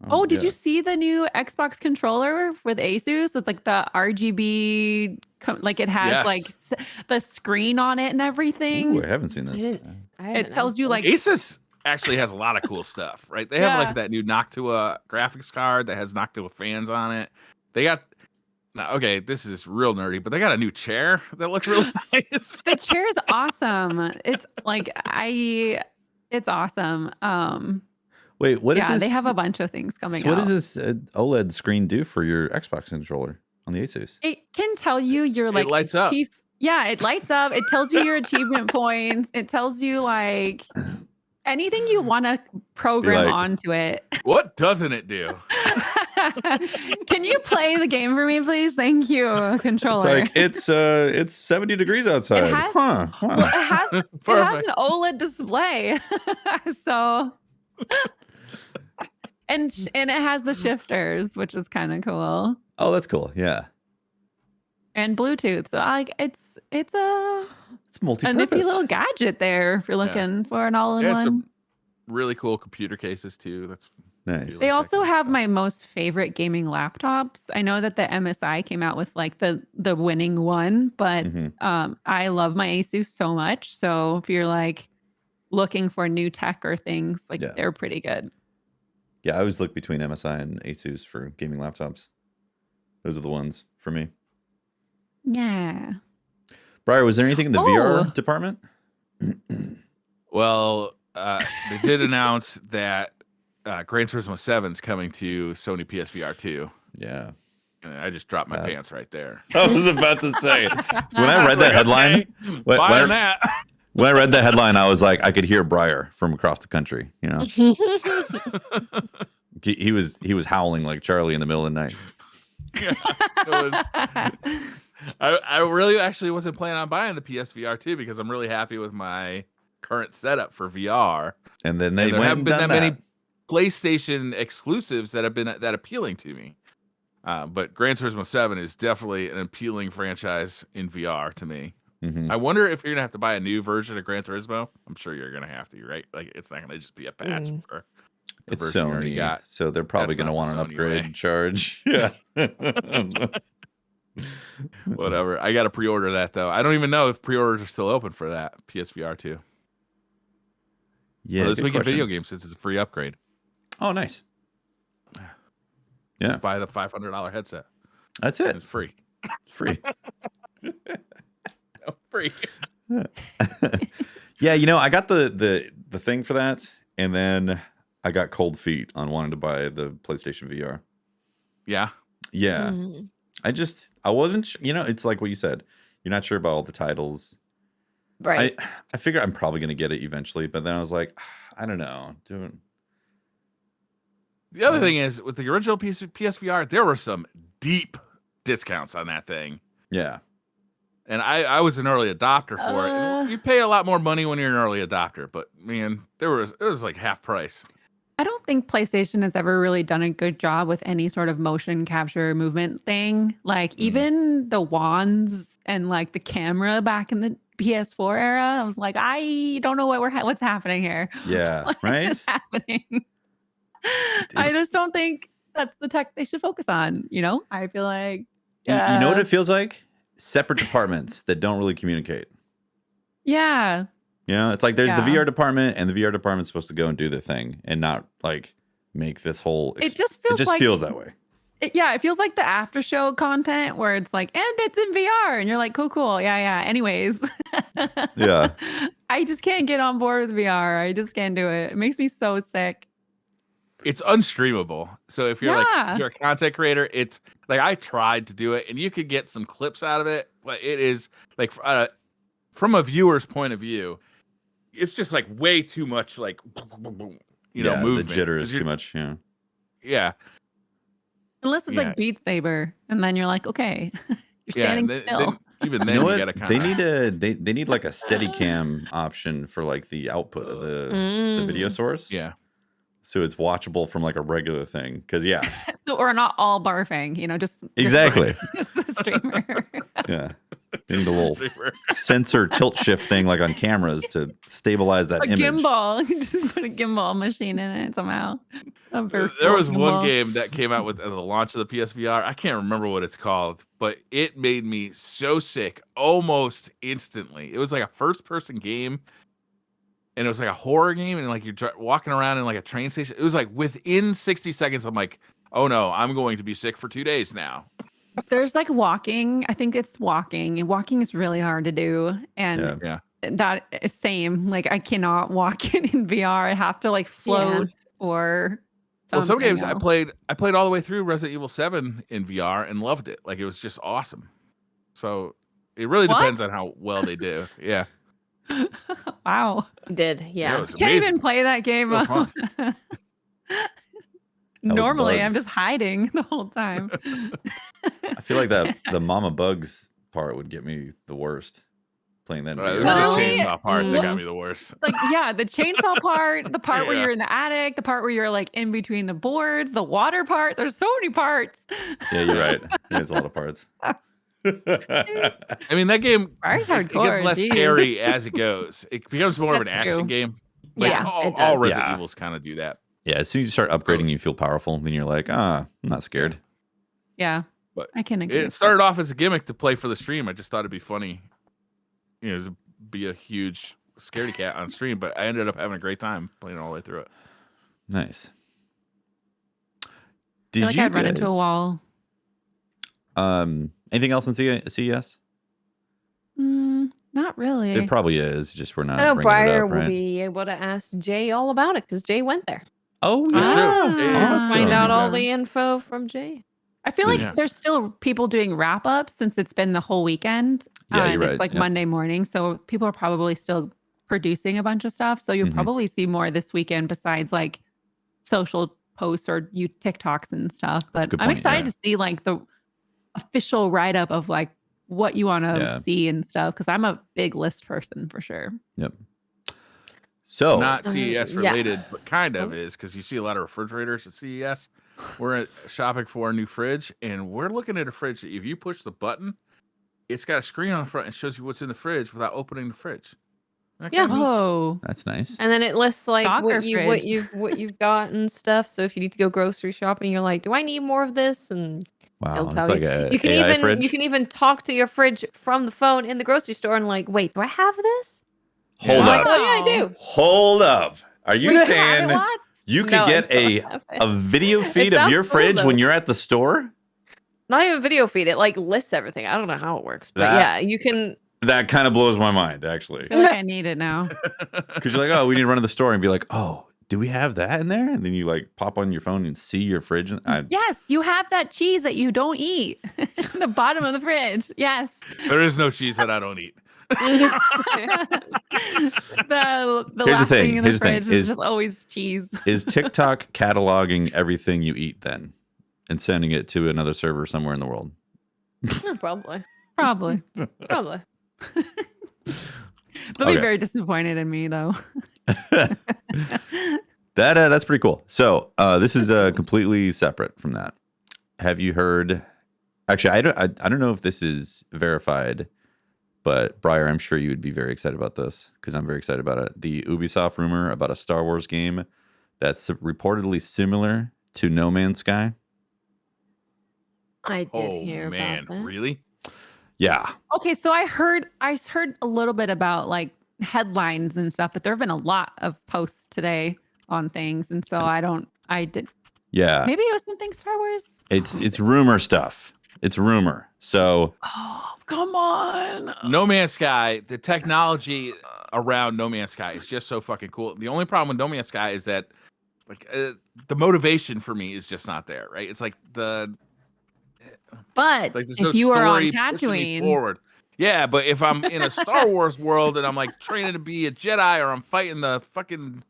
Speaker 2: Oh, did
Speaker 1: yeah.
Speaker 2: you see the new Xbox controller with Asus? It's like the RGB, like it has like
Speaker 3: Yes.
Speaker 2: the screen on it and everything.
Speaker 1: Ooh, I haven't seen
Speaker 4: I
Speaker 1: this.
Speaker 4: didn't. I haven't
Speaker 2: It tells you like,
Speaker 3: Asus actually has a lot of cool stuff, right? They have
Speaker 2: Yeah.
Speaker 3: like that new Noctua graphics card that has Noctua fans on it. They got now, okay, this is real nerdy, but they got a new chair that looked really nice.
Speaker 2: the chair is awesome. It's like it's awesome.
Speaker 1: Wait, what is
Speaker 2: Yeah,
Speaker 1: this?
Speaker 2: they have a bunch of things coming
Speaker 1: So what
Speaker 2: out.
Speaker 1: does this OLED screen do for your Xbox controller on the Asus?
Speaker 2: It can tell you your like
Speaker 3: lights up.
Speaker 2: Yeah, it lights up. It tells you your achievement points. It tells you like anything you want to program
Speaker 1: like-
Speaker 2: onto it.
Speaker 3: What doesn't it do?
Speaker 2: Can you play the game for me, please? Thank you, controller.
Speaker 1: It's like it's 70 degrees outside.
Speaker 2: has-
Speaker 1: Huh.
Speaker 2: Well, it has
Speaker 3: Perfect.
Speaker 2: an OLED display, so and it has the shifters, which is kind of cool,
Speaker 1: Oh, that's cool. Yeah.
Speaker 2: and Bluetooth. So like it's a
Speaker 1: It's multi-purpose.
Speaker 2: nifty little gadget there if you're looking for an
Speaker 3: They have
Speaker 2: all-in-one.
Speaker 3: some really cool computer cases too. That's
Speaker 1: Nice.
Speaker 2: They
Speaker 3: like that
Speaker 2: also
Speaker 3: kind of
Speaker 2: have
Speaker 3: stuff.
Speaker 2: my most favorite gaming laptops. I know that the MSI came out with like the winning one, but
Speaker 1: Mhm.
Speaker 2: I love my Asus so much. So if you're like looking for new tech or things, like
Speaker 1: Yeah.
Speaker 2: they're pretty good.
Speaker 1: Yeah, I always look between MSI and Asus for gaming laptops. Those are the ones for me.
Speaker 2: Yeah.
Speaker 1: Briar, was there anything in the
Speaker 2: Oh.
Speaker 1: VR department?
Speaker 3: Well, they did announce that Gran Turismo 7 is coming to Sony PSVR 2.
Speaker 1: Yeah.
Speaker 3: And I just dropped my pants right there.
Speaker 1: I was about to say. When I read that headline, when
Speaker 3: Buying
Speaker 1: I-
Speaker 3: that.
Speaker 1: when I read that headline, I was like, I could hear Briar from across the country. You know, he was howling like Charlie in the middle of the night.
Speaker 3: Yeah, it was, I really actually wasn't planning on buying the PSVR 2 because I'm really happy with my current setup for VR.
Speaker 1: And then they
Speaker 3: And there
Speaker 1: went
Speaker 3: haven't
Speaker 1: and
Speaker 3: been
Speaker 1: done
Speaker 3: that many PlayStation exclusives that have been that appealing to me. But Gran Turismo 7 is definitely an appealing franchise in VR to me.
Speaker 1: Mhm.
Speaker 3: I wonder if you're gonna have to buy a new version of Gran Turismo. I'm sure you're gonna have to, right? Like it's not gonna just be a patch for the
Speaker 1: It's
Speaker 3: version you already
Speaker 1: Sony,
Speaker 3: got.
Speaker 1: so they're probably
Speaker 3: That's
Speaker 1: going to
Speaker 3: not
Speaker 1: want
Speaker 3: the
Speaker 1: an
Speaker 3: Sony
Speaker 1: upgrade
Speaker 3: way.
Speaker 1: charge. Yeah.
Speaker 3: Whatever. I got to pre-order that though. I don't even know if pre-orders are still open for that PSVR 2.
Speaker 1: Yeah.
Speaker 3: Well, let's
Speaker 1: good
Speaker 3: make a
Speaker 1: question.
Speaker 3: video game since it's a free upgrade.
Speaker 1: Oh, nice. Yeah.
Speaker 3: Just buy the $500 headset.
Speaker 1: That's
Speaker 3: And
Speaker 1: it.
Speaker 3: it's free.
Speaker 1: Free.
Speaker 3: Free.
Speaker 1: Yeah, I got the thing for that, and then I got cold feet on wanting to buy the PlayStation VR.
Speaker 3: Yeah.
Speaker 1: Yeah.
Speaker 4: Mhm.
Speaker 1: I wasn't, it's like what you said. You're not sure about all the titles.
Speaker 4: Right.
Speaker 1: I figure I'm probably going to get it eventually, but then I was like, I don't know.
Speaker 3: The other thing is with the original PSVR, there were some deep discounts on that thing.
Speaker 1: Yeah.
Speaker 3: And I was an early adopter for it. And you pay a lot more money when you're an early adopter, but man, it was like half price.
Speaker 2: I don't think PlayStation has ever really done a good job with any sort of motion capture movement thing. Like even the wands and like the camera back in the PS4 era, I was like, I don't know what's happening here.
Speaker 1: Yeah.
Speaker 2: What
Speaker 1: Right.
Speaker 2: is happening? I just don't think that's the tech they should focus on. I feel like
Speaker 1: You know what it feels like? Separate departments that don't really communicate.
Speaker 2: yeah.
Speaker 1: It's like there's the
Speaker 2: Yeah.
Speaker 1: VR department, and the VR department's supposed to go and do their thing and not like make this whole.
Speaker 2: It just feels like
Speaker 1: feels that way.
Speaker 2: It feels like the after show content where it's like, and it's in VR, and you're like, cool, yeah. Anyways,
Speaker 1: Yeah.
Speaker 2: I just can't get on board with VR. I just can't do it. It makes me so sick.
Speaker 3: It's unstreamable. So if you're
Speaker 2: Yeah.
Speaker 3: if you're a content creator, it's like I tried to do it and you could get some clips out of it, but it is like from a viewer's point of view, it's just like way too much like movement.
Speaker 1: The jitter is
Speaker 3: 'Cause
Speaker 1: too much. Yeah.
Speaker 3: Yeah.
Speaker 2: Unless it's
Speaker 3: Yeah.
Speaker 2: like Beat Saber, and then you're like, okay, you're
Speaker 3: Yeah.
Speaker 2: standing
Speaker 3: and
Speaker 2: still.
Speaker 3: even
Speaker 1: You
Speaker 3: then
Speaker 1: know
Speaker 3: you
Speaker 1: what?
Speaker 3: gotta kind
Speaker 1: They
Speaker 3: of
Speaker 1: need they need like a steady cam option for like the output of the video source.
Speaker 3: Yeah.
Speaker 1: So it's watchable from like a regular thing. Because
Speaker 2: So we're not all barfing, just
Speaker 1: Exactly.
Speaker 2: just the streamer.
Speaker 1: Yeah. They need a little sensor tilt shift thing like on cameras to stabilize that image.
Speaker 2: Gimbal. Just put a gimbal machine in it somehow.
Speaker 3: There was one game that came out with the launch of the PSVR. I can't remember what it's called, but it made me so sick almost instantly. It was like a first-person game, and it was like a horror game, and like you're walking around in like a train station. It was like within 60 seconds, I'm like, oh no, I'm going to be sick for 2 days now.
Speaker 2: There's like walking. I think it's walking. And walking is really hard to do. And that is same. Like I cannot walk in VR. I have to like float or
Speaker 3: something. Well, some games else. I played all the way through Resident Evil 7 in VR and loved it. Like it was just awesome. So it really depends on how well they do. Yeah.
Speaker 2: Wow.
Speaker 4: You did. Yeah.
Speaker 2: You can't even play that game. Normally, I'm just hiding the whole time.
Speaker 1: I feel like that the Mama Bugs part would get me the worst. Playing that.
Speaker 3: It was the chainsaw part that got me the worst.
Speaker 2: Like, yeah, the chainsaw part, the part where you're in the attic, the part where you're like in between the boards, the water part. There's so many parts.
Speaker 1: Yeah, you're right. There's a lot of parts.
Speaker 3: I mean, that game
Speaker 2: it
Speaker 3: gets less scary as it goes. It becomes more of an action game. Like, all Resident Evils kind of do that.
Speaker 1: Yeah, as soon as you start upgrading, you feel powerful. Then you're like, I'm not scared.
Speaker 2: Yeah,
Speaker 3: but
Speaker 2: I can agree.
Speaker 3: It started off as a gimmick to play for the stream. I just thought it'd be funny, to be a huge scaredy cat on stream. But I ended up having a great time playing all the way through it.
Speaker 1: Nice.
Speaker 2: Did I'd run into a wall.
Speaker 1: Anything else in CES?
Speaker 2: Not really.
Speaker 1: It probably is. Just we're not.
Speaker 4: I know Briar
Speaker 1: will
Speaker 4: be able to ask Jay all about it because Jay went there.
Speaker 1: Oh, yeah.
Speaker 4: Awesome. Find out all the info from Jay.
Speaker 2: I feel like there's still people doing wrap-ups since it's been the whole weekend.
Speaker 1: Yeah, you're right.
Speaker 2: It's like Monday morning. So people are probably still producing a bunch of stuff. So you'll probably see more this weekend besides like social posts or TikToks and stuff. But I'm excited to see like the official write-up of like what you want to see and stuff. Because I'm a big list person for sure.
Speaker 1: Yep. So
Speaker 3: not CES related, but kind of is because you see a lot of refrigerators at CES. We're shopping for a new fridge, and we're looking at a fridge that if you push the button, it's got a screen on the front and shows you what's in the fridge without opening the fridge.
Speaker 1: That's nice.
Speaker 4: And then it lists like what you've got and stuff. So if you need to go grocery shopping, you're like, do I need more of this? And
Speaker 1: wow,
Speaker 4: tell
Speaker 1: it's
Speaker 4: you.
Speaker 1: like
Speaker 4: You can
Speaker 1: AI
Speaker 4: even
Speaker 1: fridge?
Speaker 4: you can even talk to your fridge from the phone in the grocery store and like, wait, do I have this?
Speaker 1: Hold up.
Speaker 4: Oh, yeah, I do.
Speaker 1: Hold up. Are you saying you could get a video feed of your fridge when you're at the store?
Speaker 4: Not even video feed. It like lists everything. I don't know how it works, but you can.
Speaker 1: That kind of blows my mind, actually.
Speaker 2: I feel like I need it now.
Speaker 1: Because you're like, we need to run to the store and be like, do we have that in there? And then you like pop on your phone and see your fridge.
Speaker 2: Yes, you have that cheese that you don't eat in the bottom of the fridge. Yes.
Speaker 3: There is no cheese that I don't eat.
Speaker 2: the last thing in the fridge is just always cheese.
Speaker 1: Is TikTok cataloging everything you eat then and sending it to another server somewhere in the world?
Speaker 4: Probably.
Speaker 2: They'll be very disappointed in me though.
Speaker 1: That's pretty cool. So this is completely separate from that. Have you heard? Actually, I don't know if this is verified, but Briar, I'm sure you would be very excited about this because I'm very excited about it. The Ubisoft rumor about a Star Wars game that's reportedly similar to No Man's Sky.
Speaker 4: I did hear about that.
Speaker 3: Really?
Speaker 1: Yeah.
Speaker 2: Okay, so I heard a little bit about like headlines and stuff, but there have been a lot of posts today on things, and so I did.
Speaker 1: Yeah.
Speaker 2: Maybe it was something Star Wars.
Speaker 1: It's rumor stuff. It's rumor. So.
Speaker 2: Oh, come on.
Speaker 3: No Man's Sky, the technology around No Man's Sky is just so fucking cool. The only problem with No Man's Sky is that like the motivation for me is just not there, right? It's like
Speaker 2: But if you are on Tatooine
Speaker 3: forward. Yeah, but if I'm in a Star Wars world and I'm like training to be a Jedi or I'm fighting the fucking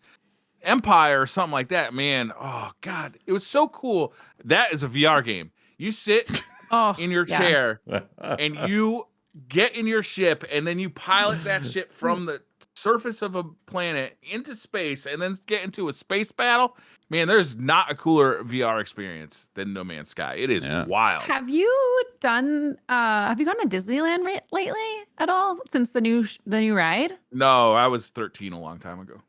Speaker 3: Empire or something like that, man, oh God, it was so cool. That is a VR game. You sit in your chair and you get in your ship, and then you pilot that ship from the surface of a planet into space, and then get into a space battle. Man, there's not a cooler VR experience than No Man's Sky. It is wild.
Speaker 2: Have you gone to Disneyland lately at all since the new ride?
Speaker 3: No, I was 13 a long time ago.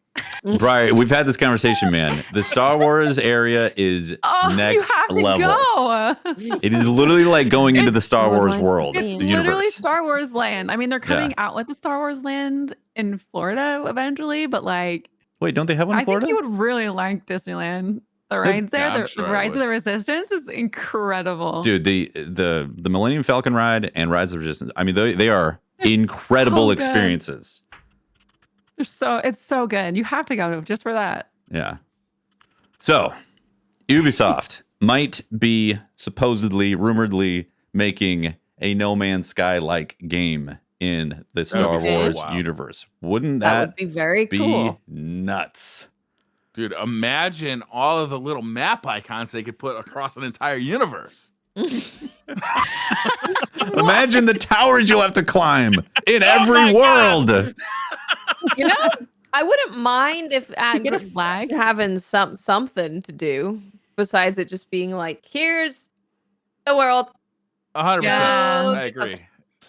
Speaker 1: Right, we've had this conversation, man. The Star Wars area is next level. It is literally like going into the Star Wars world.
Speaker 2: It's literally Star Wars land. I mean, they're coming out with the Star Wars land in Florida eventually, but like,
Speaker 1: wait, don't they have one in Florida?
Speaker 2: I think you would really like Disneyland. The rides there, the Rise of the Resistance is incredible.
Speaker 1: Dude, the Millennium Falcon ride and Rise of the Resistance, I mean, they are incredible experiences.
Speaker 2: It's so good. You have to go just for that.
Speaker 1: Yeah. So, Ubisoft might be supposedly, rumoredly making a No Man's Sky like game in the Star Wars universe. Wouldn't that
Speaker 4: would be very cool?
Speaker 1: Nuts.
Speaker 3: Dude, imagine all of the little map icons they could put across an entire universe.
Speaker 1: Imagine the towers you'll have to climb in every world.
Speaker 4: You know, I wouldn't mind if
Speaker 2: get a flag
Speaker 4: having something to do besides it just being like, here's the world.
Speaker 3: 100%.
Speaker 4: Yeah.
Speaker 3: I agree.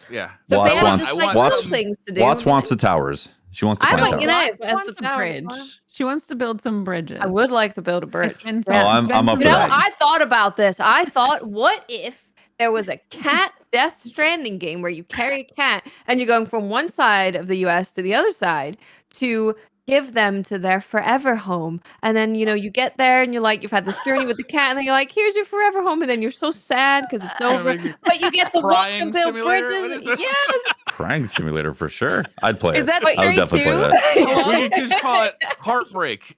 Speaker 3: Yeah.
Speaker 4: So
Speaker 1: Watts wants
Speaker 4: things to do.
Speaker 1: Watts wants the towers. She wants to climb towers.
Speaker 2: Wants a bridge. She wants to build some bridges.
Speaker 4: I would like to build a bridge.
Speaker 1: I'm up for that.
Speaker 4: I thought about this. I thought, what if there was a cat Death Stranding game where you carry a cat and you're going from one side of the US to the other side to give them to their forever home. And then, you get there and you're like, you've had this journey with the cat, and then you're like, here's your forever home. And then you're so sad because it's over. But you get to walk and build bridges. Yes.
Speaker 1: Crying simulator for sure. I'd play
Speaker 2: it. Is that
Speaker 1: I would definitely play that.
Speaker 3: We could just call it Heartbreak.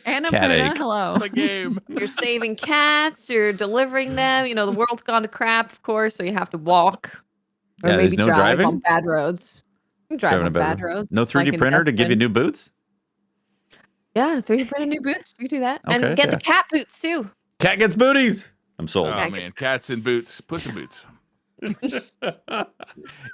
Speaker 2: Annapurna, hello.
Speaker 3: The game.
Speaker 4: You're saving cats, you're delivering them. The world's gone to crap, of course, so you have to walk. Or maybe
Speaker 1: no
Speaker 4: drive
Speaker 1: driving
Speaker 4: on bad roads. You can drive on bad roads.
Speaker 1: No 3D printer to give you new boots?
Speaker 4: Yeah, 3D printer new boots. You can do that.
Speaker 1: Okay,
Speaker 4: and get the cat boots too.
Speaker 1: Cat gets booties. I'm sold.
Speaker 3: Oh man, cats in boots, puss in boots.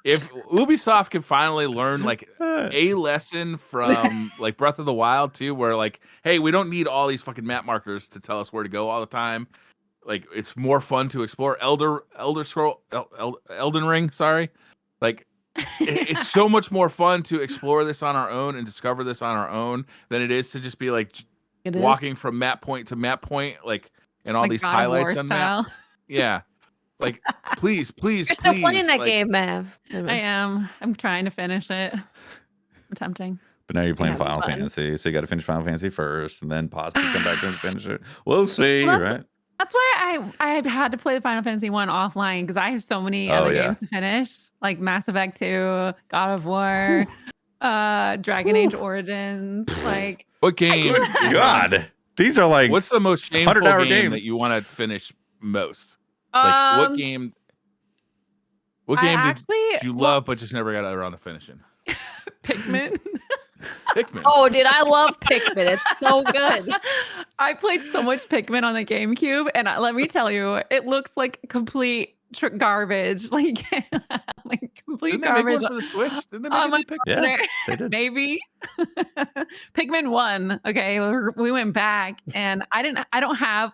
Speaker 3: If Ubisoft can finally learn like a lesson from like Breath of the Wild too, where like, hey, we don't need all these fucking map markers to tell us where to go all the time. Like, it's more fun to explore. Elden Ring, sorry. Like, it's so much more fun to explore this on our own and discover this on our own than it is to just be like walking from map point to map point, like, and all
Speaker 2: like
Speaker 3: these
Speaker 2: God
Speaker 3: highlights on
Speaker 2: style.
Speaker 3: maps. Yeah. Like, please.
Speaker 4: You're still playing that game, man.
Speaker 2: I am. I'm trying to finish it. Attempting.
Speaker 1: But now you're playing Final Fantasy, so you got to finish Final Fantasy first, and then possibly come back and finish it. We'll see, right?
Speaker 2: That's why I had to play the Final Fantasy 1 offline, because I have so many other games to finish, like Mass Effect 2, God of War, Dragon Age Origins. Like,
Speaker 3: what game?
Speaker 1: God, these are like
Speaker 3: what's the most shameful game that you want to finish most? Like, what game? What game did you love but just never got around to finishing?
Speaker 2: Pikmin.
Speaker 3: Pikmin.
Speaker 4: Oh, dude, I love Pikmin. It's so good.
Speaker 2: I played so much Pikmin on the GameCube, and let me tell you, it looks like complete garbage. Like, complete
Speaker 3: Didn't
Speaker 2: garbage.
Speaker 3: They make one for the Switch? Didn't they
Speaker 2: on my
Speaker 3: Pikmin?
Speaker 1: Yeah, they did.
Speaker 2: Maybe. Pikmin 1. Okay, we went back, and I don't have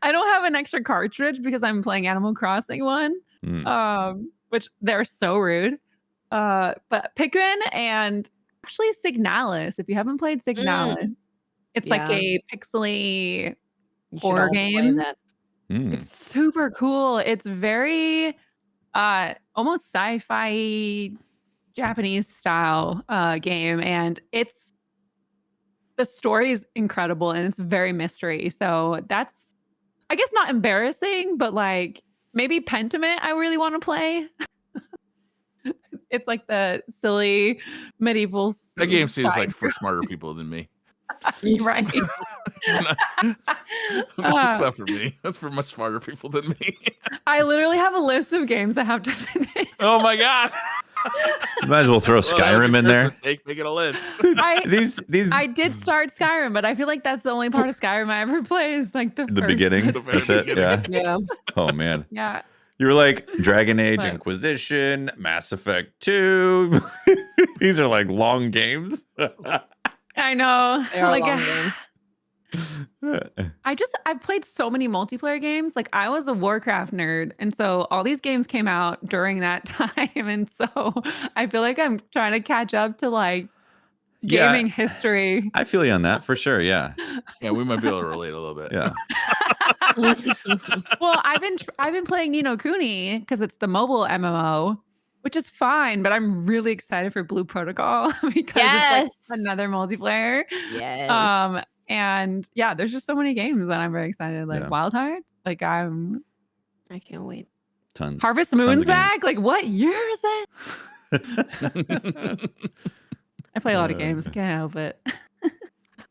Speaker 2: an extra cartridge because I'm playing Animal Crossing 1. Which they're so rude. But Pikmin and actually Signalis, if you haven't played Signalis, it's like a pixely horror game. It's super cool. It's very almost sci-fi Japanese style game, and the story is incredible, and it's very mystery. So that's, I guess, not embarrassing, but like maybe Pentiment I really want to play. It's like the silly medieval.
Speaker 3: That game seems like for smarter people than me.
Speaker 2: Right.
Speaker 3: That's not for me. That's for much smarter people than me.
Speaker 2: I literally have a list of games I have to finish.
Speaker 3: Oh my god.
Speaker 1: You might as well throw Skyrim in there.
Speaker 3: Make it a list.
Speaker 2: I did start Skyrim, but I feel like that's the only part of Skyrim I ever play is like the
Speaker 1: beginning. That's it. Yeah.
Speaker 4: Yeah.
Speaker 1: Oh man.
Speaker 2: Yeah.
Speaker 1: You were like Dragon Age
Speaker 2: But-
Speaker 1: Inquisition, Mass Effect 2. These are like long games.
Speaker 2: I know.
Speaker 4: They are
Speaker 2: Like,
Speaker 4: long games.
Speaker 2: I've played so many multiplayer games. Like I was a Warcraft nerd, and so all these games came out during that time, and so I feel like I'm trying to catch up to like gaming history.
Speaker 1: I feel you on that for sure. Yeah.
Speaker 3: Yeah, we might be able to relate a little bit.
Speaker 1: Yeah.
Speaker 2: Well, I've been playing Ni no Kuni because it's the mobile MMO, which is fine, but I'm really excited for Blue Protocol because it's like another multiplayer.
Speaker 4: Yes.
Speaker 2: And yeah, there's just so many games that I'm very excited. Like Wild Hearts, like
Speaker 4: I can't wait.
Speaker 1: Tons.
Speaker 2: Harvest Moon's back. Like what year is it? I play a lot of games. I can't help it.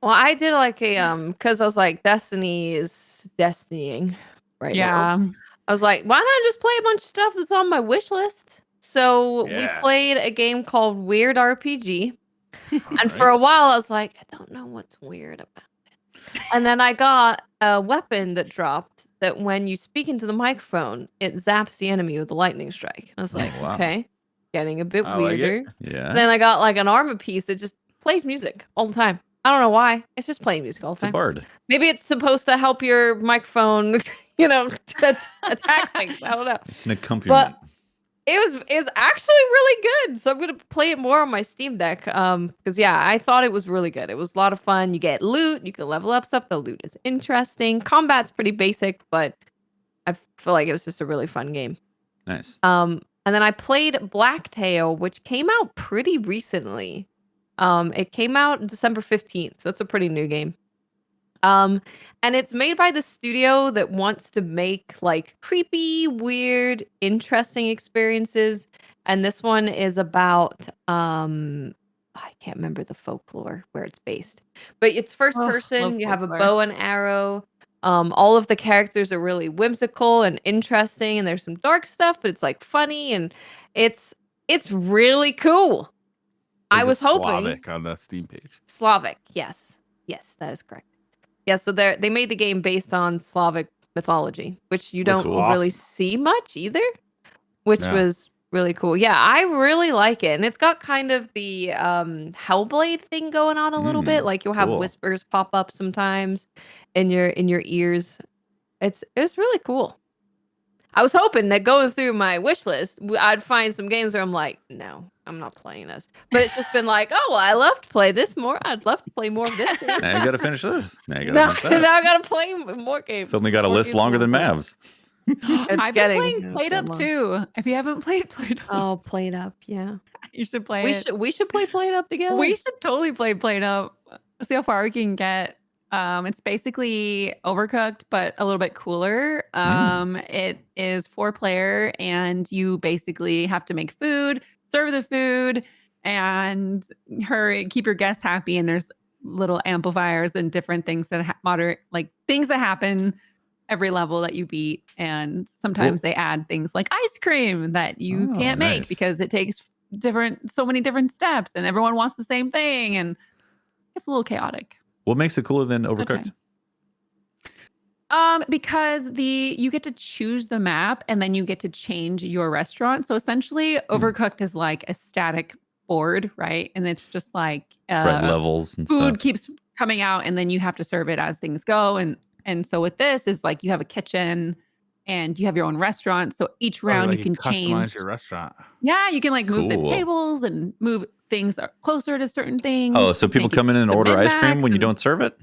Speaker 4: Well, I did like a because I was like, Destiny is destinying right now. I was like, why not just play a bunch of stuff that's on my wish list? So we played a game called Weird RPG. And for a while, I was like, I don't know what's weird about it. And then I got a weapon that dropped that when you speak into the microphone, it zaps the enemy with a lightning strike. And I was like, okay, getting a bit weirder.
Speaker 1: Yeah.
Speaker 4: And then I got like an armor piece that just plays music all the time. I don't know why. It's just playing music all the time.
Speaker 1: It's a bard.
Speaker 4: Maybe it's supposed to help your microphone, to attack things. I don't know.
Speaker 1: It's an accompaniment.
Speaker 4: But it's actually really good. So I'm gonna play it more on my Steam Deck. Because I thought it was really good. It was a lot of fun. You get loot, you can level up stuff. The loot is interesting. Combat's pretty basic, but I feel like it was just a really fun game.
Speaker 1: Nice.
Speaker 4: And then I played Blacktail, which came out pretty recently. It came out December 15th, so it's a pretty new game. And it's made by the studio that wants to make like creepy, weird, interesting experiences. And this one is about I can't remember the folklore where it's based, but it's first person. You have a bow and arrow. All of the characters are really whimsical and interesting, and there's some dark stuff, but it's like funny and it's really cool. I was hoping
Speaker 3: Slavic on the Steam page.
Speaker 4: Slavic, yes, that is correct. Yeah, so they made the game based on Slavic mythology, which you don't really see much either, which was really cool. Yeah, I really like it, and it's got kind of the Hellblade thing going on a little bit. Like you'll have whispers pop up sometimes in your ears. It's really cool. I was hoping that going through my wish list, I'd find some games where I'm like, no, I'm not playing this. But it's just been like, oh, well, I love to play this more. I'd love to play more of this.
Speaker 1: Now you got to finish this. Now you
Speaker 4: now,
Speaker 1: got to finish that.
Speaker 4: Now I got to play more games.
Speaker 1: Suddenly got a list longer than Mavs.
Speaker 2: I've been playing Played Up too. If you haven't played Played Up.
Speaker 4: Oh, Played Up, yeah.
Speaker 2: You should play it.
Speaker 4: We should play Played Up together.
Speaker 2: We should totally play Played Up. See how far we can get. It's basically Overcooked, but a little bit cooler. It is 4-player, and you basically have to make food, serve the food, and keep your guests happy. And there's little amplifiers and different things that things that happen every level that you beat. And sometimes they add things like ice cream that you can't make because it takes so many different steps, and everyone wants the same thing, and it's a little chaotic.
Speaker 1: What makes it cooler than Overcooked?
Speaker 2: Because you get to choose the map, and then you get to change your restaurant. So essentially, Overcooked is like a static board, right? And it's just like
Speaker 1: red levels and
Speaker 2: food
Speaker 1: stuff.
Speaker 2: keeps coming out, and then you have to serve it as things go. And so with this is like you have a kitchen, and you have your own restaurant. So each round you can
Speaker 3: customize your restaurant.
Speaker 2: Yeah, you can like move the tables and move things closer to certain things.
Speaker 1: Oh, so people come in and order ice cream when you don't serve it?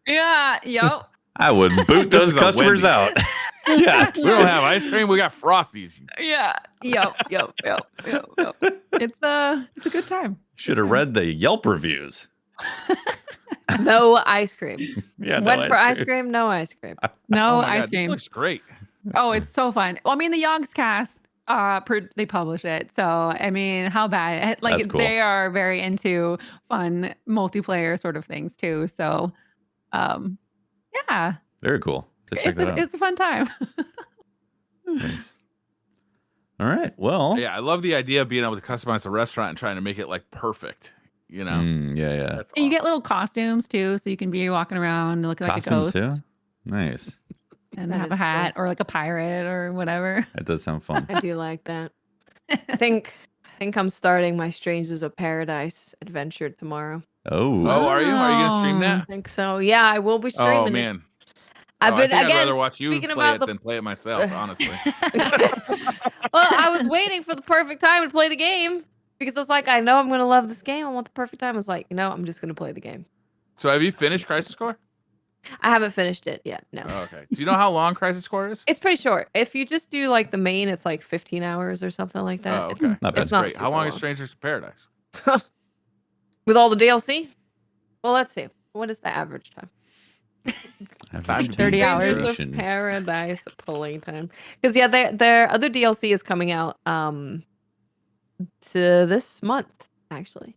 Speaker 2: Yeah, yep.
Speaker 1: I would boot those customers out.
Speaker 3: Yeah, we don't have ice cream. We got Frosties.
Speaker 2: Yeah, yep. It's a good time.
Speaker 1: Should have read the Yelp reviews.
Speaker 4: No ice cream.
Speaker 1: Yeah,
Speaker 4: went for ice cream. No ice cream.
Speaker 2: No ice cream.
Speaker 3: This looks great.
Speaker 2: Oh, it's so fun. Well, I mean, the Yogscast, they publish it. So, I mean, how bad? Like,
Speaker 1: That's cool.
Speaker 2: They are very into fun multiplayer sort of things too. So, yeah.
Speaker 1: Very cool. Check that out.
Speaker 2: It's a fun time.
Speaker 1: Nice. All right. Well.
Speaker 3: Yeah, I love the idea of being able to customize a restaurant and trying to make it like perfect. You know?
Speaker 1: Yeah.
Speaker 3: That's
Speaker 2: and you get little costumes too, so you can be walking around looking like a ghost.
Speaker 1: Too? Nice.
Speaker 2: and
Speaker 4: That
Speaker 2: have
Speaker 4: is
Speaker 2: a hat or like a pirate or whatever.
Speaker 1: That does sound fun.
Speaker 4: I do like that. I think I'm starting my Strangers of Paradise adventure tomorrow.
Speaker 1: Oh,
Speaker 3: Oh, are you? Are you gonna stream
Speaker 4: I
Speaker 3: that?
Speaker 4: think so. Yeah, I will be
Speaker 3: Oh
Speaker 4: streaming it.
Speaker 3: man.
Speaker 4: I've
Speaker 3: Oh,
Speaker 4: been
Speaker 3: I think I'd
Speaker 4: again
Speaker 3: rather watch you
Speaker 4: speaking
Speaker 3: play
Speaker 4: about
Speaker 3: it
Speaker 4: the.
Speaker 3: than play it myself, honestly.
Speaker 4: Well, I was waiting for the perfect time to play the game because I was like, I know I'm gonna love this game. I want the perfect time. I was like, I'm just gonna play the game.
Speaker 3: So have you finished Crisis Core?
Speaker 4: I haven't finished it yet. No.
Speaker 3: Oh, okay. Do you know how long Crisis Core is?
Speaker 4: It's pretty short. If you just do like the main, it's like 15 hours or something like that.
Speaker 3: Oh,
Speaker 4: It's,
Speaker 3: okay.
Speaker 1: Not bad.
Speaker 4: it's not
Speaker 3: Great. How
Speaker 4: super
Speaker 3: long is Strangers of Paradise?
Speaker 4: with all the DLC? Well, let's see. What is the average time?
Speaker 3: Time to
Speaker 2: 30
Speaker 3: beat
Speaker 2: hours.
Speaker 3: Zero.
Speaker 4: Strangers of Paradise playing time. Because yeah, their other DLC is coming out to this month actually.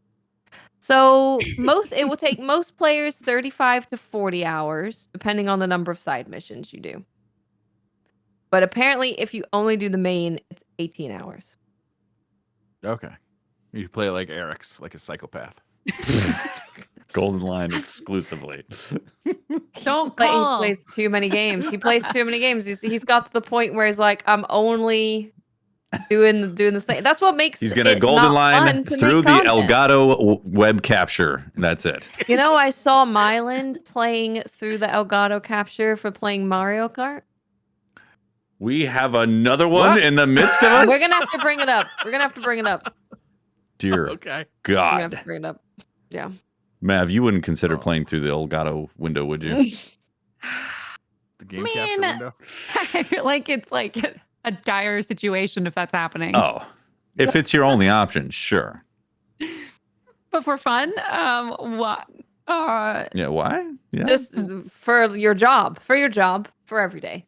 Speaker 4: So it will take most players 35 to 40 hours, depending on the number of side missions you do. But apparently, if you only do the main, it's 18 hours.
Speaker 3: Okay. You play it like Eric's, like a psychopath.
Speaker 1: Golden Line exclusively.
Speaker 2: Don't
Speaker 4: He
Speaker 2: call.
Speaker 4: plays too many games. He plays too many games. He's got to the point where he's like, I'm only doing the thing. That's what makes
Speaker 1: He's gonna
Speaker 4: it
Speaker 1: Golden
Speaker 4: not
Speaker 1: Line
Speaker 4: fun to
Speaker 1: through
Speaker 4: make
Speaker 1: the
Speaker 4: content.
Speaker 1: Elgato web capture. That's it.
Speaker 4: You know, I saw Mylan playing through the Elgato capture for playing Mario Kart.
Speaker 1: We have another one
Speaker 3: What?
Speaker 1: in the midst of us.
Speaker 4: We're gonna have to bring it up.
Speaker 1: Dear
Speaker 3: Okay.
Speaker 4: We're gonna have
Speaker 1: God,
Speaker 4: to bring it up. Yeah.
Speaker 1: Mav, you wouldn't consider
Speaker 3: Oh.
Speaker 1: playing through the Elgato window, would you?
Speaker 3: The game
Speaker 2: Man.
Speaker 3: capture window.
Speaker 2: I feel like it's like a dire situation if that's happening.
Speaker 1: Oh, if it's your only option, sure.
Speaker 2: But for fun, what?
Speaker 1: Yeah, why? Yeah.
Speaker 4: Just for your job, for every day.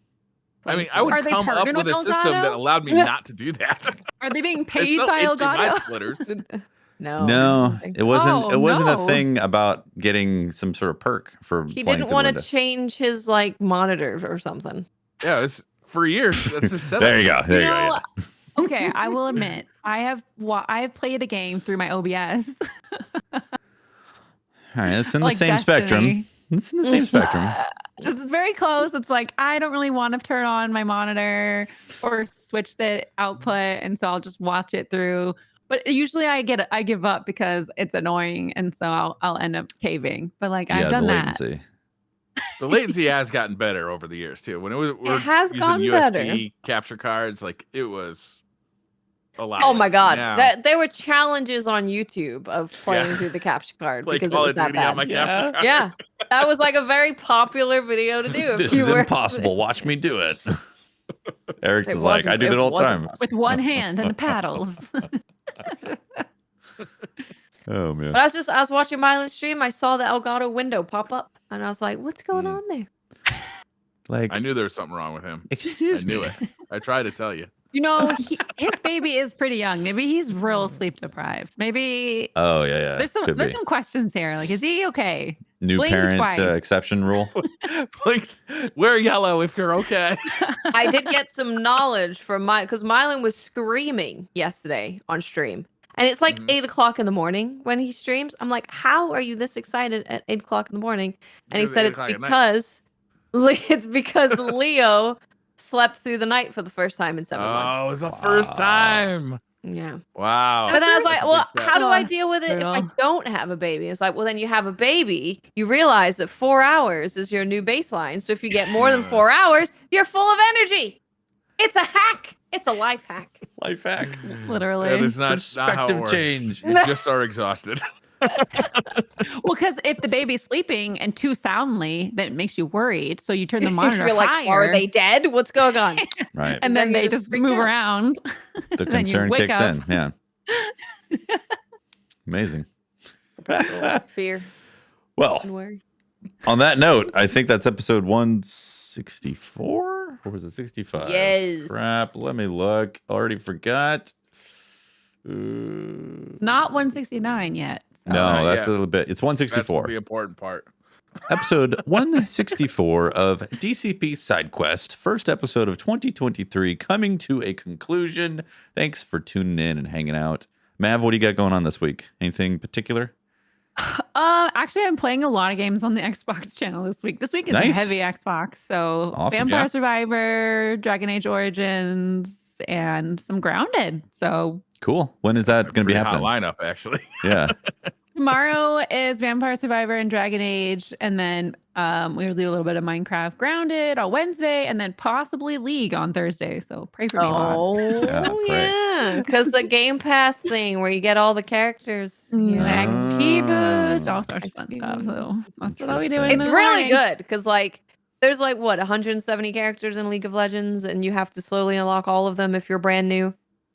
Speaker 3: I mean, I would
Speaker 2: Are they
Speaker 3: come up
Speaker 2: partnered
Speaker 3: with a
Speaker 2: with
Speaker 3: system that
Speaker 2: Elgato?
Speaker 3: allowed me not to do that.
Speaker 2: Are they being
Speaker 3: It's
Speaker 2: paid
Speaker 3: so
Speaker 2: by
Speaker 3: HDMI
Speaker 2: Elgato?
Speaker 3: splitters.
Speaker 4: No.
Speaker 1: No, it wasn't.
Speaker 2: Oh,
Speaker 1: It wasn't
Speaker 2: no.
Speaker 1: a thing about getting some sort of perk for
Speaker 4: He
Speaker 1: playing
Speaker 4: didn't
Speaker 1: through
Speaker 4: want to
Speaker 1: window.
Speaker 4: change his like monitor or something.
Speaker 3: Yeah, it's for years. That's just setup.
Speaker 1: There you go. There you go.
Speaker 2: know,
Speaker 1: Yeah.
Speaker 2: Okay, I will admit, I have played a game through my OBS.
Speaker 1: All right, it's in the
Speaker 2: Like
Speaker 1: same spectrum.
Speaker 2: Destiny.
Speaker 1: It's in the same spectrum.
Speaker 2: It's very close. It's like I don't really want to turn on my monitor or switch the output, and so I'll just watch it through. But usually I give up because it's annoying, and so I'll end up caving. But like
Speaker 1: Yeah,
Speaker 2: I've done
Speaker 1: the
Speaker 2: that.
Speaker 1: latency.
Speaker 3: The latency has gotten better over the years too. When we're
Speaker 4: has
Speaker 3: using
Speaker 4: gotten
Speaker 3: USB capture cards, like it was a lot.
Speaker 4: Oh my god,
Speaker 3: Now,
Speaker 4: there were challenges on YouTube of playing
Speaker 3: Yeah.
Speaker 4: through the capture card
Speaker 3: play
Speaker 4: because it
Speaker 3: Call
Speaker 4: was
Speaker 3: of
Speaker 4: that
Speaker 3: Duty on
Speaker 4: bad.
Speaker 3: my capture card.
Speaker 4: Yeah, that was like a very popular video to do. if
Speaker 1: This
Speaker 4: you
Speaker 1: is
Speaker 4: were-
Speaker 1: impossible. Watch me do it. Eric's
Speaker 4: It
Speaker 1: is like, I
Speaker 4: wasn't-
Speaker 1: do that
Speaker 4: it
Speaker 1: all the
Speaker 4: wasn't
Speaker 1: time.
Speaker 4: possible.
Speaker 2: With one hand and the paddles.
Speaker 1: Oh man.
Speaker 4: But I was watching Mylan stream. I saw the Elgato window pop up, and I was like, "What's going on there?"
Speaker 1: Like,
Speaker 3: I knew there was something wrong with him.
Speaker 1: excuse
Speaker 3: I knew
Speaker 1: me.
Speaker 3: it. I tried to tell you.
Speaker 2: You know, his baby is pretty young. Maybe he's real sleep deprived. Maybe
Speaker 1: Oh yeah, yeah.
Speaker 2: there's
Speaker 1: Could be.
Speaker 2: some questions here. Like, is he okay?
Speaker 1: New
Speaker 2: blink
Speaker 1: parent
Speaker 2: twice.
Speaker 1: exception rule.
Speaker 3: Like, wear yellow if you're okay.
Speaker 4: I did get some knowledge from because Mylan was screaming yesterday on stream. And it's like
Speaker 3: Mhm.
Speaker 4: 8 o'clock in the morning when he streams. I'm like, how are you this excited at 8 o'clock in the morning? And he
Speaker 3: Because
Speaker 4: said
Speaker 3: 8
Speaker 4: it's
Speaker 3: o'clock at night.
Speaker 4: because Leo slept through the night for the first time in 7
Speaker 3: Oh, it
Speaker 4: months.
Speaker 3: was the first
Speaker 1: Wow.
Speaker 3: time.
Speaker 4: Yeah.
Speaker 3: Wow.
Speaker 4: But then I was like,
Speaker 3: That's a
Speaker 4: well,
Speaker 3: big step.
Speaker 4: how do I deal with it if I
Speaker 2: Brutal.
Speaker 4: don't have a baby? It's like, well, then you have a baby. You realize that 4 hours is your new baseline. So if you get more than 4 hours, you're full of energy. It's a hack. It's a life hack.
Speaker 1: Life hack.
Speaker 2: Literally.
Speaker 3: That is not how it
Speaker 1: Perspective
Speaker 3: works.
Speaker 1: change.
Speaker 3: You just are exhausted.
Speaker 2: Well, because if the baby's sleeping and too soundly, that makes you worried. So you turn the monitor
Speaker 4: You're like,
Speaker 2: higher,
Speaker 4: are they dead? What's going on?
Speaker 1: Right.
Speaker 2: and then
Speaker 4: Then you
Speaker 2: they
Speaker 4: just
Speaker 2: just
Speaker 4: freak
Speaker 2: move
Speaker 4: out.
Speaker 2: around.
Speaker 1: The
Speaker 2: then you
Speaker 1: concern
Speaker 2: wake
Speaker 1: kicks
Speaker 2: up.
Speaker 1: in. Yeah. Amazing.
Speaker 4: Fear
Speaker 1: Well,
Speaker 4: and worry.
Speaker 1: on that note, I think that's episode 164 or was it 65?
Speaker 4: Yes.
Speaker 1: Crap. Let me look. Already forgot.
Speaker 2: Not 169 yet.
Speaker 1: No,
Speaker 3: Not
Speaker 1: that's
Speaker 3: yet.
Speaker 1: a little bit. It's
Speaker 3: That's
Speaker 1: 164.
Speaker 3: the important part.
Speaker 1: Episode 164 of DCP SideQuest, first episode of 2023, coming to a conclusion. Thanks for tuning in and hanging out. Mav, what do you got going on this week? Anything particular?
Speaker 2: Actually, I'm playing a lot of games on the Xbox channel this week. This week is a
Speaker 1: Nice.
Speaker 2: heavy Xbox. So
Speaker 1: Awesome,
Speaker 2: Vampire
Speaker 3: yeah.
Speaker 2: Survivor, Dragon Age Origins, and some Grounded. So
Speaker 1: Cool. When is that going to be
Speaker 3: Pretty hot
Speaker 1: happening?
Speaker 3: lineup, actually.
Speaker 1: Yeah.
Speaker 2: tomorrow is Vampire Survivor and Dragon Age, and then we'll do a little bit of Minecraft Grounded on Wednesday, and then possibly League on Thursday. So pray for me, mods.
Speaker 4: Oh,
Speaker 1: pray.
Speaker 4: yeah. Because the Game Pass thing where you get all the characters.
Speaker 2: Yeah, XP
Speaker 1: Oh.
Speaker 2: boost, all sorts of fun stuff. So that's what I'll be doing.
Speaker 1: Interesting.
Speaker 4: It's
Speaker 2: in the
Speaker 4: really
Speaker 2: morning.
Speaker 4: good because, like, there's like what 170 characters in League of Legends, and you have to slowly unlock all of them if you're brand new.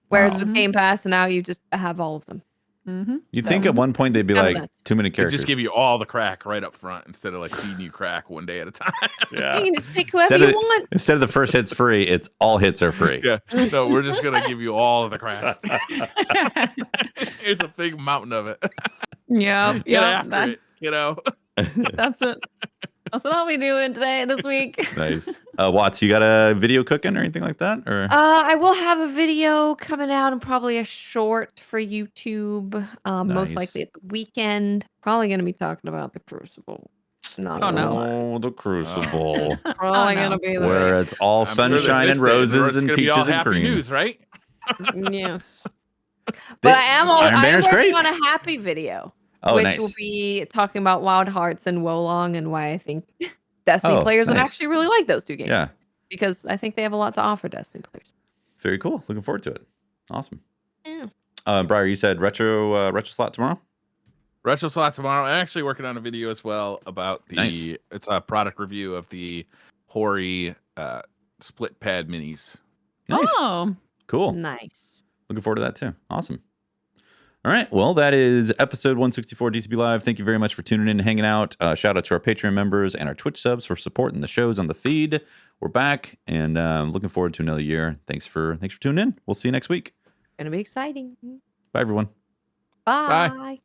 Speaker 4: Whereas
Speaker 1: Wow.
Speaker 4: with Game Pass, now you just have all of them.
Speaker 2: Mm-hmm.
Speaker 1: You'd think at one point they'd be
Speaker 4: Have
Speaker 1: like,
Speaker 4: that.
Speaker 1: too many
Speaker 3: They
Speaker 1: characters.
Speaker 3: just give you all the crack right up front instead of like feeding you crack one day at a time.
Speaker 1: Yeah.
Speaker 4: You can just pick whoever
Speaker 1: Instead
Speaker 4: you
Speaker 1: of-
Speaker 4: want.
Speaker 1: Instead of the first hit's free, it's all hits are free.
Speaker 3: Yeah. No, we're just gonna give you all of the crack. Here's a big mountain of it.
Speaker 2: Yep.
Speaker 3: Get
Speaker 2: Yep.
Speaker 3: after it, you know.
Speaker 2: That's what I'll be doing this week.
Speaker 1: Nice. Watts, you got a video cooking or anything like that? Or
Speaker 4: I will have a video coming out and probably a short for YouTube.
Speaker 1: Nice.
Speaker 4: Most likely at the weekend. Probably going to be talking about the Crucible. Not
Speaker 2: Oh, no.
Speaker 1: Oh, the Crucible.
Speaker 4: Probably
Speaker 2: no.
Speaker 4: going to be the
Speaker 1: Where it's all
Speaker 3: I'm sure that
Speaker 1: sunshine
Speaker 3: this
Speaker 1: and
Speaker 3: day,
Speaker 1: roses
Speaker 3: it's
Speaker 1: and
Speaker 3: gonna be all
Speaker 1: peaches and
Speaker 3: happy
Speaker 1: cream.
Speaker 3: news, right?
Speaker 4: Yes. But I am
Speaker 1: Iron Banner's
Speaker 4: working
Speaker 1: great.
Speaker 4: on a happy video.
Speaker 1: Oh,
Speaker 4: which
Speaker 1: nice.
Speaker 4: will be talking about Wild Hearts and Wolong and why I think Destiny
Speaker 1: Oh,
Speaker 4: players would
Speaker 1: nice.
Speaker 4: actually really like those two games.
Speaker 1: Yeah.
Speaker 4: Because I think they have a lot to offer Destiny players.
Speaker 1: Very cool. Looking forward to it. Awesome.
Speaker 4: Yeah.
Speaker 1: Briar, you said retro slot tomorrow?
Speaker 3: Retro slot tomorrow. I'm actually working on a video as well about the.
Speaker 1: Nice.
Speaker 3: It's a product review of the Hori split pad minis.
Speaker 1: Nice.
Speaker 2: Oh,
Speaker 1: Cool.
Speaker 4: Nice.
Speaker 1: Looking forward to that too. Awesome. All right. Well, that is episode 164 DCP Live. Thank you very much for tuning in and hanging out. Shout out to our Patreon members and our Twitch subs for supporting the shows on the feed. We're back and looking forward to another year. Thanks for tuning in. We'll see you next week.
Speaker 4: Gonna be exciting.
Speaker 1: Bye, everyone.
Speaker 4: Bye.